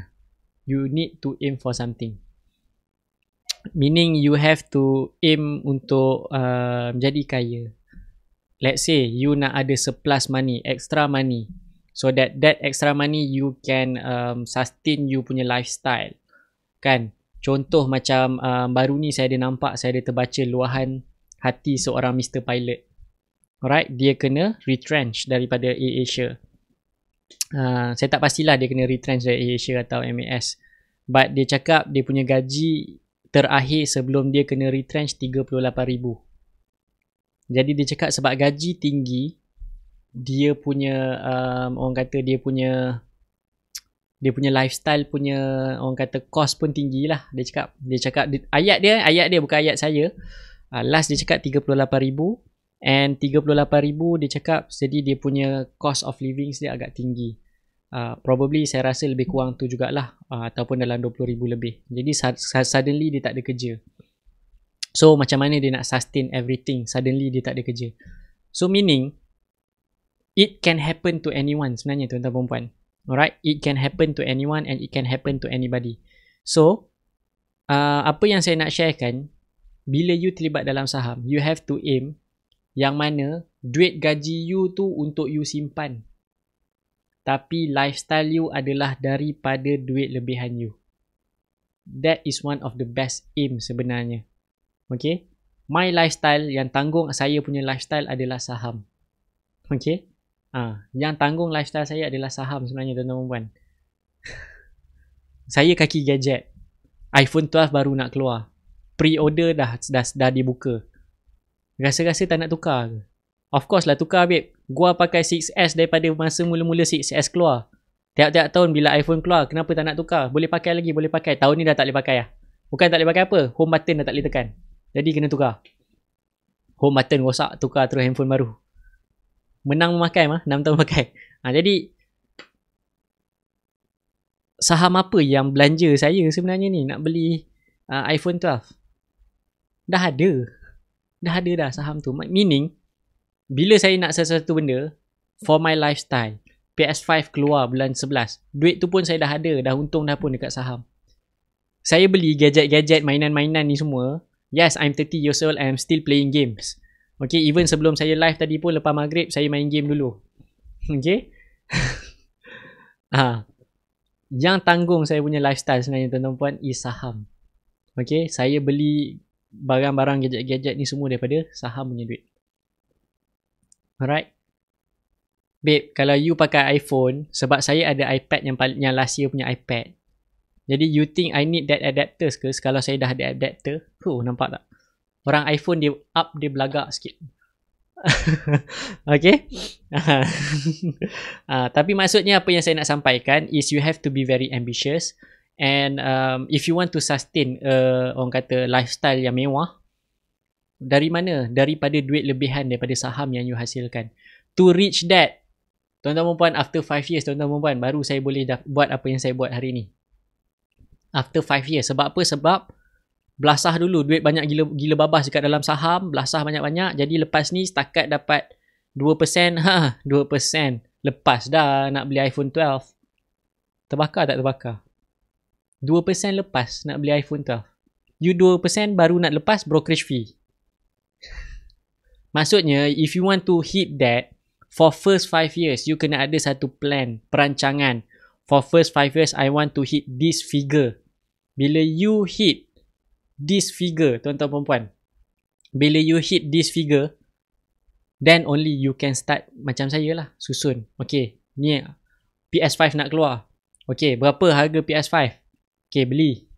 Speaker 1: You need to aim for something. Meaning you have to aim untuk jadi kaya. Let's say you nak ada surplus money, extra money. So that extra money you can sustain you punya lifestyle. Kan? Contoh macam baru ni saya ada nampak, saya ada terbaca luahan hati seorang Mr. Pilot. Alright, dia kena retrench daripada AirAsia. Saya tak pastilah dia kena retrench dari AirAsia atau MAS. But dia cakap dia punya gaji terakhir sebelum dia kena retrench 38,000. Jadi dia cakap sebab gaji tinggi, dia punya orang kata dia punya lifestyle punya orang kata cost pun tinggi lah. Dia cakap ayat dia bukan ayat saya. Last dia cakap 38,000. And 38,000 dia cakap jadi dia punya cost of living dia agak tinggi. Probably saya rasa lebih kurang tu jugalah, ataupun dalam 20,000 lebih. Jadi suddenly dia tak ada kerja. So macam mana dia nak sustain everything? Suddenly dia tak ada kerja. So meaning it can happen to anyone sebenarnya, tuan-tuan dan puan-puan. Alright, it can happen to anyone and it can happen to anybody. So apa yang saya nak sharekan, bila you terlibat dalam saham, you have to aim yang mana duit gaji you tu untuk you simpan. Tapi lifestyle you adalah daripada duit lebihan you. That is one of the best aim sebenarnya. Okay? My lifestyle, yang tanggung saya punya lifestyle adalah saham. Okay? Yang tanggung lifestyle saya adalah saham sebenarnya, tuan-tuan dan puan. Saya kaki gadget. iPhone 12 baru nak keluar. Pre-order dah dibuka. Rasa-rasa tak nak tukar ke? Of course lah tukar, babe. Gua pakai 6S daripada masa mula-mula 6S keluar. Tiap-tiap tahun bila iPhone keluar, kenapa tak nak tukar? Boleh pakai lagi, boleh pakai. Tahun ni dah tak boleh pakai lah. Bukan tak boleh pakai apa? Home button dah tak boleh tekan. Jadi kena tukar. Home button rosak, tukar terus handphone baru. Menang memakai mah, 6 tahun pakai. Jadi saham apa yang belanja saya sebenarnya ni nak beli iPhone 12? Dah ada dah saham tu. Meaning bila saya nak sesuatu benda for my lifestyle, PS5 keluar bulan 11, duit tu pun saya dah ada, dah untung dah pun dekat saham. Saya beli gadget-gadget, mainan-mainan ni semua. Yes, I'm 30 years old and I'm still playing games. Okay, even sebelum saya live tadi pun lepas maghrib saya main game dulu. Okay. Yang tanggung saya punya lifestyle sebenarnya, tuan-tuan puan, is saham. Okay, saya beli barang-barang gadget-gadget ni semua daripada saham punya duit. Alright. Babe, kalau you pakai iPhone, sebab saya ada iPad yang last year punya iPad. Jadi you think I need that adapters ke? Kalau saya dah ada adapter, nampak tak? Orang iPhone dia belagak sikit. Okay. Tapi maksudnya apa yang saya nak sampaikan is you have to be very ambitious, and if you want to sustain orang kata lifestyle yang mewah, dari mana? Daripada duit lebihan daripada saham yang you hasilkan. To reach that, tuan-tuan dan puan, after 5 years tuan-tuan dan puan, baru saya boleh buat apa yang saya buat hari ni. After 5 years. Sebab apa? Sebab belasah dulu duit banyak gila babas dekat dalam saham, belasah banyak-banyak. Jadi lepas ni setakat dapat 2%, 2%. Lepas dah nak beli iPhone 12. Terbakar tak terbakar? 2% lepas nak beli iPhone 12. You 2% baru nak lepas brokerage fee. Maksudnya, if you want to hit that, for first 5 years, you kena ada satu plan, perancangan. For first 5 years, I want to hit this figure. Bila you hit this figure, tuan-tuan perempuan, bila you hit this figure, then only you can start macam saya lah, susun. Okay, ni PS5 nak keluar. Okay, berapa harga PS5? Okay, beli.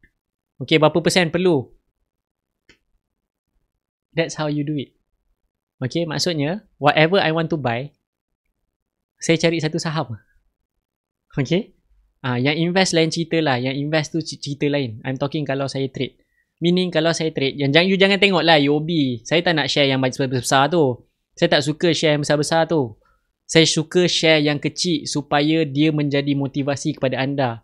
Speaker 1: Okay, berapa persen perlu? That's how you do it. Okay, maksudnya, whatever I want to buy, saya cari satu saham. Okay? Yang invest lain cerita lah. Yang invest tu cerita lain. I'm talking kalau saya trade. Meaning kalau saya trade, you jangan tengok lah UOB. Saya tak nak share yang besar-besar tu. Saya tak suka share yang besar-besar tu. Saya suka share yang kecil supaya dia menjadi motivasi kepada anda.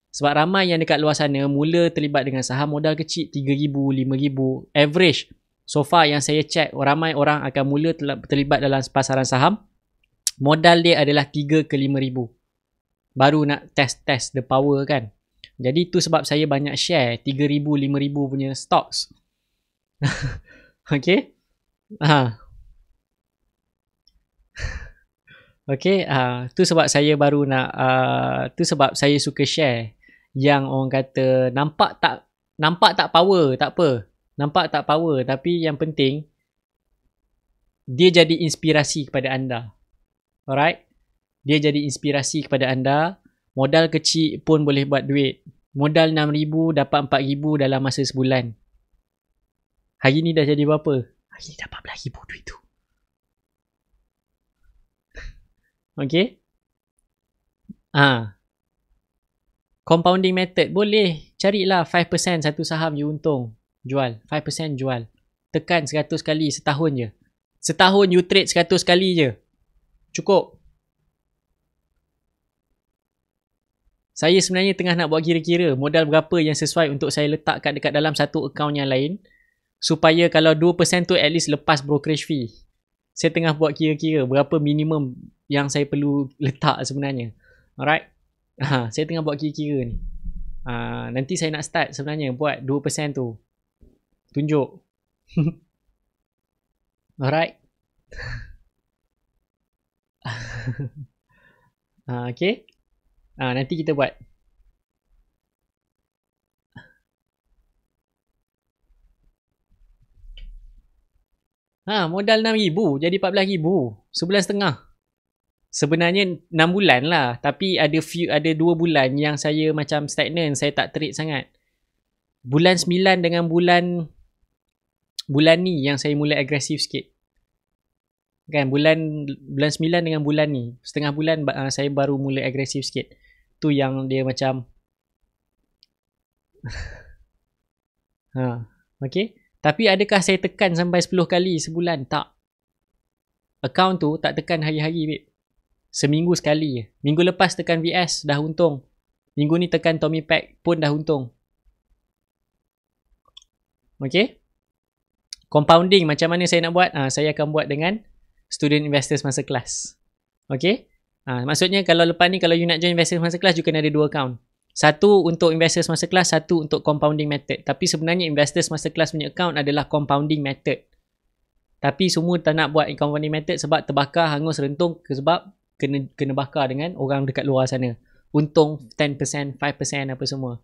Speaker 1: Sebab ramai yang dekat luar sana mula terlibat dengan saham modal kecil, 3,000, 5,000. Average. So far yang saya check, ramai orang akan mula terlibat dalam pasaran saham. Modal dia adalah 3 ke 5,000. Baru nak test the power kan. Jadi tu sebab saya banyak share 3,000, 5,000 punya stocks. Okay. Okay. Tu sebab saya baru nak, tu sebab saya suka share yang orang kata nampak tak power, tak apa. Nampak tak power, tapi yang penting dia jadi inspirasi kepada anda. Alright? Dia jadi inspirasi kepada anda. Modal kecil pun boleh buat duit. Modal 6,000 dapat 4,000 dalam masa sebulan. Hari ni dah jadi berapa? Hari ni dah 14,000 duit tu. Okay? Compounding method boleh. Carilah 5% satu saham you untung. Jual. 5% jual. Tekan 100 kali setahun je. Setahun you trade 100 kali je. Cukup. Saya sebenarnya tengah nak buat kira-kira modal berapa yang sesuai untuk saya letakkan dekat dalam satu akaun yang lain. Supaya kalau 2% tu at least lepas brokerage fee. Saya tengah buat kira-kira berapa minimum yang saya perlu letak sebenarnya. Alright. Saya tengah buat kira-kira ni. Nanti saya nak start sebenarnya buat 2% tu. Tunjuk. Alright. Okay. Nanti kita buat. Modal 6,000 jadi 14,000. Sebulan setengah. Sebenarnya 6 bulan lah. Tapi ada 2 bulan yang saya macam stagnan. Saya tak trade sangat. Bulan 9 dengan bulan ni yang saya mula agresif sikit. Kan bulan 9 dengan bulan ni. Setengah bulan saya baru mula agresif sikit. Tu yang dia macam okay. Tapi adakah saya tekan sampai 10 kali sebulan? Tak. Account tu tak tekan hari-hari, babe. Seminggu sekali. Minggu lepas tekan VS dah untung. Minggu ni tekan Tommy Pack pun dah untung. Okay. Compounding macam mana saya nak buat? Saya akan buat dengan Student Investors Masterclass. Okay. Maksudnya kalau lepas ni kalau you nak join Investors Masterclass, you kena ada 2 account. Satu untuk Investors Masterclass, satu untuk Compounding Method. Tapi sebenarnya Investors Masterclass punya account adalah Compounding Method. Tapi semua tak nak buat Compounding Method sebab terbakar, hangus, rentung. Sebab kena bakar dengan orang dekat luar sana. Untung 10%, 5% apa semua.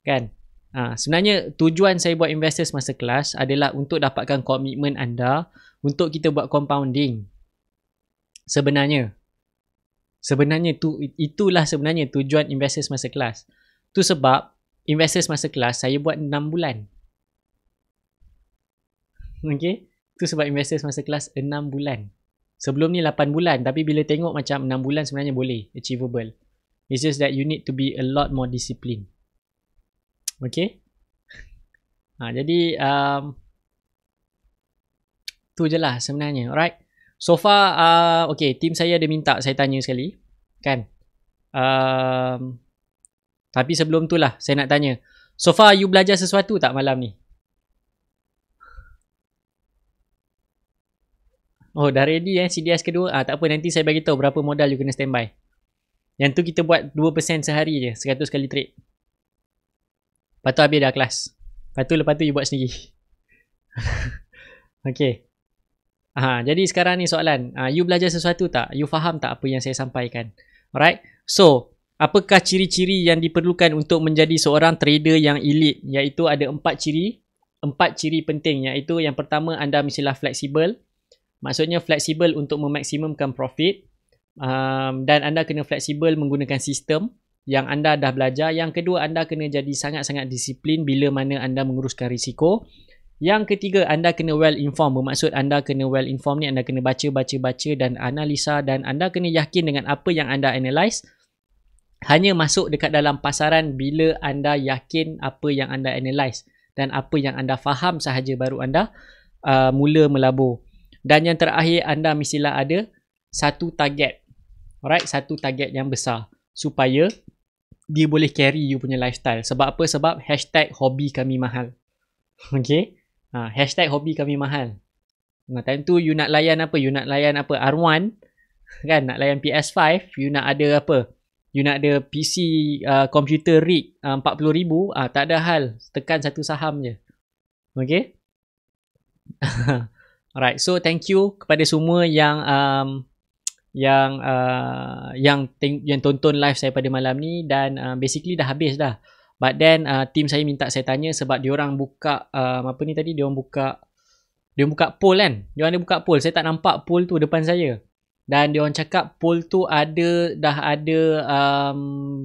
Speaker 1: Kan? Sebenarnya tujuan saya buat Investors Masterclass adalah untuk dapatkan komitmen anda untuk kita buat compounding. Sebenarnya itulah sebenarnya tujuan Investors Masterclass. Tu sebab Investors Masterclass saya buat 6 bulan. Okay? Tu sebab investors masterclass 6 bulan. Sebelum ni 8 bulan. Tapi bila tengok macam 6 bulan sebenarnya boleh. Achievable. It's just that you need to be a lot more disciplined. Okay. Jadi tu je lah sebenarnya. Alright. So far, okay. Team saya ada minta saya tanya sekali. Kan. Tapi sebelum tu lah saya nak tanya. So far you belajar sesuatu tak malam ni? Oh, dah ready CDS kedua. Tak apa, nanti saya bagi tahu berapa modal you kena standby. Yang tu kita buat 2% sehari je, 100 kali trade. Lepas tu habis dah kelas. Lepas tu you buat sendiri. Okay. Jadi sekarang ni soalan. You belajar sesuatu tak? You faham tak apa yang saya sampaikan? Alright. So, apakah ciri-ciri yang diperlukan untuk menjadi seorang trader yang elite? Iaitu ada 4 ciri. 4 ciri penting. Iaitu yang pertama, anda mestilah fleksibel. Maksudnya fleksibel untuk memaksimumkan profit. Dan anda kena fleksibel menggunakan sistem yang anda dah belajar. Yang kedua, anda kena jadi sangat-sangat disiplin bila mana anda menguruskan risiko. Yang ketiga, anda kena well informed. Bermaksud anda kena well informed ni, anda kena baca dan analisa, dan anda kena yakin dengan apa yang anda analyse. Hanya masuk dekat dalam pasaran bila anda yakin apa yang anda analyse dan apa yang anda faham sahaja, baru anda mula melabur. Dan yang terakhir, anda mestilah ada satu target. Alright, satu target yang besar supaya dia boleh carry you punya lifestyle. Sebab apa? Sebab hashtag hobi kami mahal. Okay. Hashtag hobi kami mahal. Time tu you nak layan apa? You nak layan apa? R1 kan? Nak layan PS5. You nak ada apa? You nak ada PC computer rig 40,000. Tak ada hal. Tekan satu saham je. Okay. Alright, so thank you kepada semua yang tonton live saya pada malam ni, dan basically dah habis dah. But then team saya minta saya tanya sebab diorang buka diorang buka poll kan. Diorang ada buka poll. Saya tak nampak poll tu depan saya. Dan diorang cakap poll tu dah ada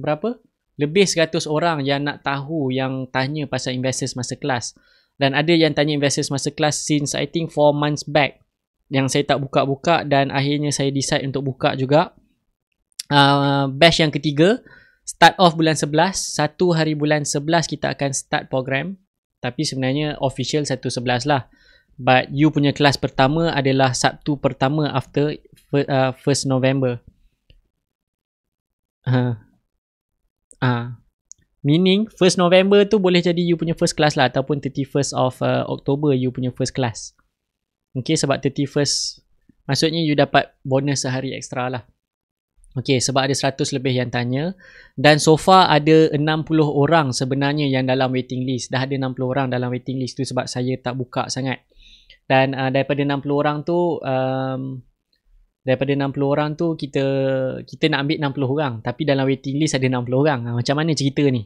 Speaker 1: berapa? Lebih 100 orang yang nak tahu, yang tanya pasal Investors Masterclass. Dan ada yang tanya Investors Masterclass since I think 4 months back, yang saya tak buka-buka, dan akhirnya saya decide untuk buka juga. Batch yang ketiga start off bulan 11. 1 hari bulan 11 kita akan start program. Tapi sebenarnya official 1/11 lah. But you punya kelas pertama adalah Sabtu pertama after 1st November. Meaning 1st November tu boleh jadi you punya first class lah, ataupun 31st of October you punya first class. Okay, sebab 31st maksudnya you dapat bonus sehari ekstra lah. Okay, sebab ada 100 lebih yang tanya. Dan so far ada 60 orang sebenarnya yang dalam waiting list. Dah ada 60 orang dalam waiting list tu sebab saya tak buka sangat. Dan daripada 60 orang tu kita nak ambil 60 orang, tapi dalam waiting list ada 60 orang. Macam mana cerita ni?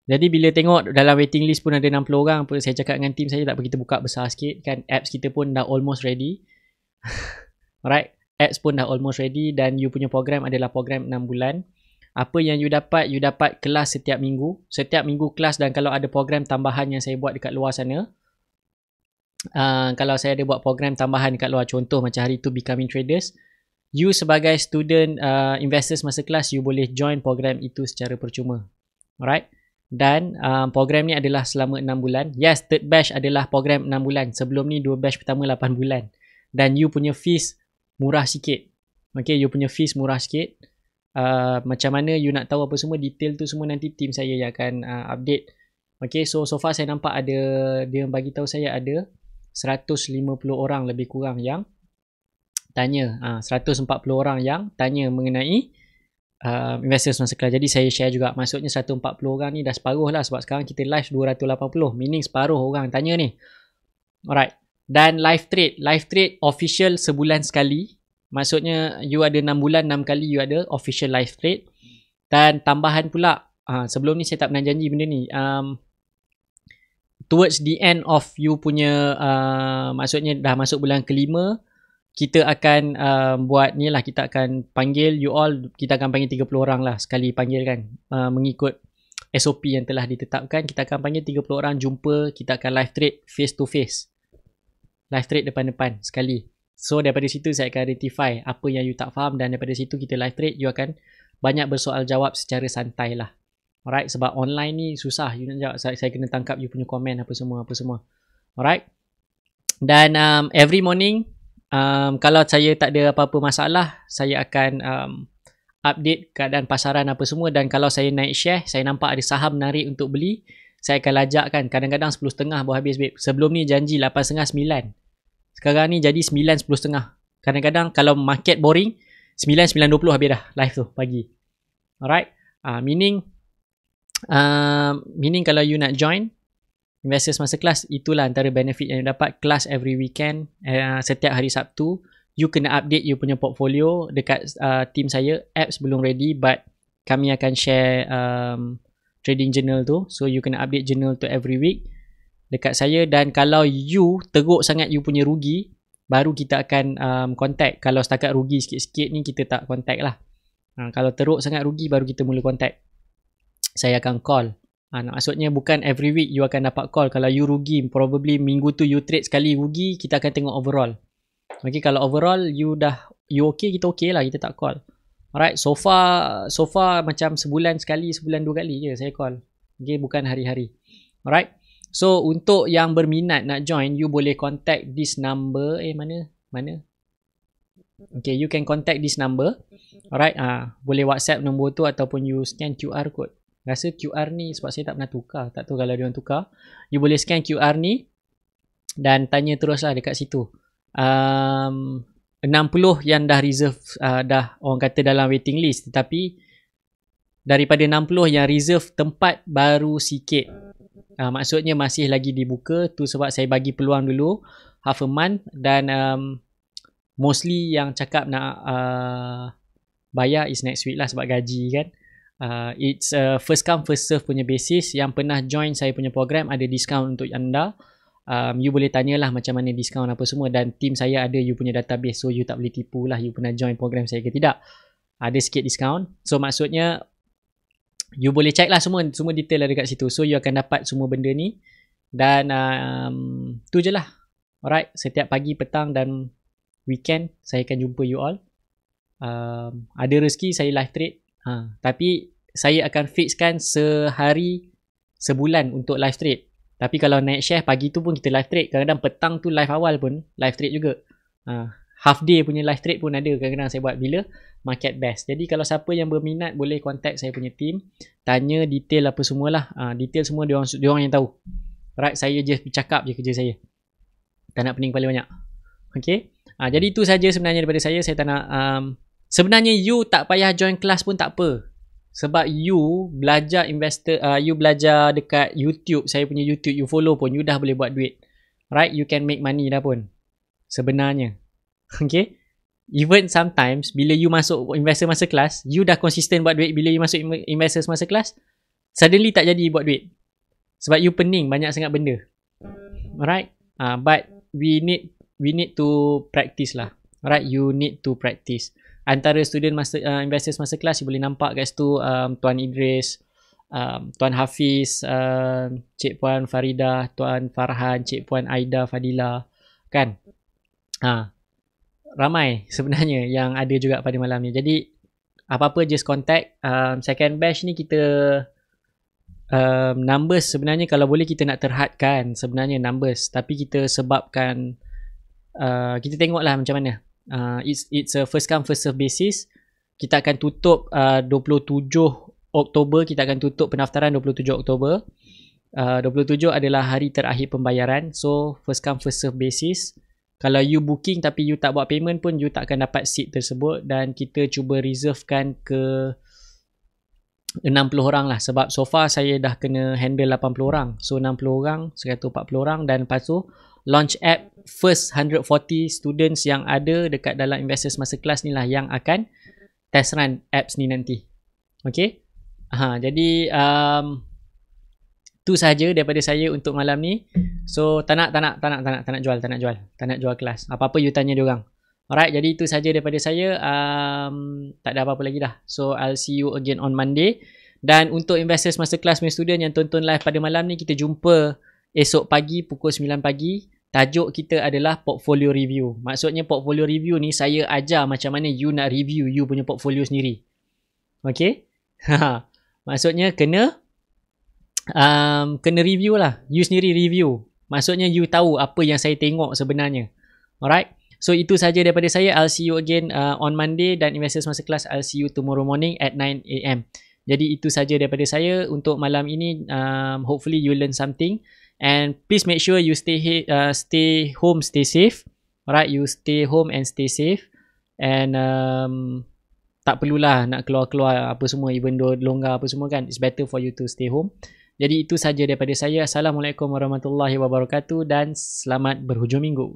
Speaker 1: Jadi bila tengok dalam waiting list pun ada 60 orang, saya cakap dengan team saya, tak apa kita buka besar sikit kan. Apps kita pun dah almost ready. Alright, apps pun dah almost ready, dan you punya program adalah program 6 bulan. Apa yang you dapat? You dapat kelas setiap minggu. Setiap minggu kelas, dan kalau ada program tambahan yang saya buat dekat luar sana, kalau saya ada buat program tambahan dekat luar, contoh macam hari tu Becoming Traders, you sebagai student Investors Masterclass, you boleh join program itu secara percuma. Alright. Dan program ni adalah selama 6 bulan. Yes, third batch adalah program 6 bulan. Sebelum ni 2 batch pertama 8 bulan. Dan you punya fees murah sikit. Okay, you punya fees murah sikit. Macam mana you nak tahu apa semua, detail tu semua nanti team saya yang akan update. Okay, so far saya nampak ada, dia bagi tahu saya ada 150 orang lebih kurang yang tanya. 140 orang yang tanya mengenai Investors Masterclass. Jadi saya share juga. Maksudnya 140 orang ni dah separuh lah, sebab sekarang kita live 280. Meaning separuh orang tanya ni. Alright. Dan live trade official sebulan sekali. Maksudnya you ada 6 bulan, 6 kali you ada official live trade. Dan tambahan pula, sebelum ni saya tak pernah janji benda ni. Towards the end of you punya maksudnya dah masuk bulan kelima, kita akan buat ni lah, kita akan panggil you all, kita akan panggil 30 orang lah sekali panggil kan, mengikut SOP yang telah ditetapkan. Kita akan panggil 30 orang jumpa, kita akan live trade face to face. Live trade depan-depan sekali. So daripada situ saya akan rectify apa yang you tak faham, dan daripada situ kita live trade, you akan banyak bersoal jawab secara santai lah. Alright, sebab online ni susah you nak jawab, saya kena tangkap you punya komen apa semua. Alright. Dan every morning kalau saya tak ada apa-apa masalah, saya akan update keadaan pasaran apa semua. Dan kalau saya naik share, saya nampak ada saham menarik untuk beli, saya akan lajakkan. Kadang-kadang 10.30 baru habis babe. Sebelum ni janji 8.30 9. Sekarang ni jadi 9 10.30. Kadang-kadang kalau market boring 9 9.20 habis dah live tu pagi. Alright. Meaning kalau you nak join Investors Masterclass, itulah antara benefit yang you dapat. Kelas every weekend, setiap hari Sabtu. You kena update you punya portfolio dekat team saya. Apps belum ready, but kami akan share trading journal tu. So you kena update journal tu every week dekat saya. Dan kalau you teruk sangat you punya rugi, baru kita akan contact. Kalau setakat rugi sikit-sikit ni, kita tak contact lah. Kalau teruk sangat rugi, baru kita mula contact. Saya akan call. Maksudnya bukan every week you akan dapat call. Kalau you rugi, probably minggu tu you trade sekali rugi, kita akan tengok overall. Okay, kalau overall you okay, kita okay lah, kita tak call. Alright, so far macam sebulan sekali, sebulan 2 kali je saya call. Okay, bukan hari-hari. Alright. So untuk yang berminat nak join, you boleh contact this number. Mana? Okay, you can contact this number. Alright, boleh WhatsApp nombor tu ataupun you scan QR code. Rasa QR ni sebab saya tak pernah tukar, tak tahu kalau dia orang tukar. You boleh scan QR ni dan tanya teruslah dekat situ. 60 yang dah reserve, dah orang kata dalam waiting list, tetapi daripada 60 yang reserve tempat baru sikit. Maksudnya masih lagi dibuka. Tu sebab saya bagi peluang dulu half a month. Dan mostly yang cakap nak bayar is next week lah sebab gaji kan. It's first come first serve punya basis. Yang pernah join saya punya program ada diskaun untuk anda. You boleh tanyalah macam mana diskaun apa semua. Dan team saya ada you punya database. So you tak boleh tipu lah you pernah join program saya ke tidak. Ada sikit diskaun. So maksudnya you boleh check lah semua detail lah dekat situ. So you akan dapat semua benda ni. Dan tu je lah. Alright, setiap pagi, petang dan weekend saya akan jumpa you all. Ada rezeki saya live trade. Tapi saya akan fixkan sehari sebulan untuk live trade. Tapi kalau naik share pagi tu pun kita live trade. Kadang-kadang petang tu live awal pun live trade juga. Half day punya live trade pun ada kadang-kadang saya buat bila market best. Jadi kalau siapa yang berminat boleh contact saya punya team, tanya detail apa semualah. Detail semua dia orang yang tahu. Right, saya je cakap je kerja saya. Tak nak pening paling banyak. Okay. Jadi itu saja sebenarnya daripada saya. Saya tak nak sebenarnya you tak payah join kelas pun tak apa. Sebab you belajar you belajar dekat YouTube, saya punya YouTube, you follow pun you dah boleh buat duit. Right, you can make money dah pun. Sebenarnya. Okay. Even sometimes bila you masuk Investor Masterclass, you dah konsisten buat duit. Bila you masuk Investors Masterclass, suddenly tak jadi buat duit. Sebab you pening banyak sangat benda. Alright. But we need to practice lah. Alright, you need to practice. Antara student Investors Masterclass, you boleh nampak kat situ Tuan Idris, Tuan Hafiz, Cik Puan Farida, Tuan Farhan, Cik Puan Aida Fadila. Kan? Ramai sebenarnya yang ada juga pada malam ni. Jadi apa-apa just contact. Second batch ni kita numbers sebenarnya kalau boleh kita nak terhadkan sebenarnya numbers. Tapi kita sebabkan kita tengoklah macam mana. It's a first come first serve basis. Kita akan tutup 27 Oktober. Kita akan tutup pendaftaran 27 Oktober. 27 adalah hari terakhir pembayaran. So first come first serve basis. Kalau you booking tapi you tak buat payment pun you tak akan dapat seat tersebut. Dan kita cuba reservekan ke 60 orang lah. Sebab so far saya dah kena handle 80 orang. So 60 orang, 140 orang. Dan lepas tu launch app first 140 students yang ada dekat dalam Investors Masterclass ni lah yang akan test run apps ni nanti. Okay. Jadi tu sahaja daripada saya untuk malam ni. So tak nak jual kelas. Apa-apa you tanya diorang. Alright, jadi itu sahaja daripada saya. Tak ada apa-apa lagi dah. So I'll see you again on Monday. Dan untuk Investors Masterclass punya student yang tonton live pada malam ni, kita jumpa esok pagi pukul 9 pagi. Tajuk kita adalah portfolio review. Maksudnya portfolio review ni saya ajar macam mana you nak review you punya portfolio sendiri. Okay? Maksudnya kena review lah. You sendiri review. Maksudnya you tahu apa yang saya tengok sebenarnya. Alright? So itu saja daripada saya. I'll see you again on Monday, dan Investors Masterclass I'll see you tomorrow morning at 9 AM. Jadi itu saja daripada saya untuk malam ini. Hopefully you learn something. And please make sure you stay home, stay safe. Alright, you stay home and stay safe. And tak perlulah nak keluar-keluar apa semua, even though longgar apa semua kan. It's better for you to stay home. Jadi itu saja daripada saya. Assalamualaikum warahmatullahi wabarakatuh dan selamat berhujung minggu.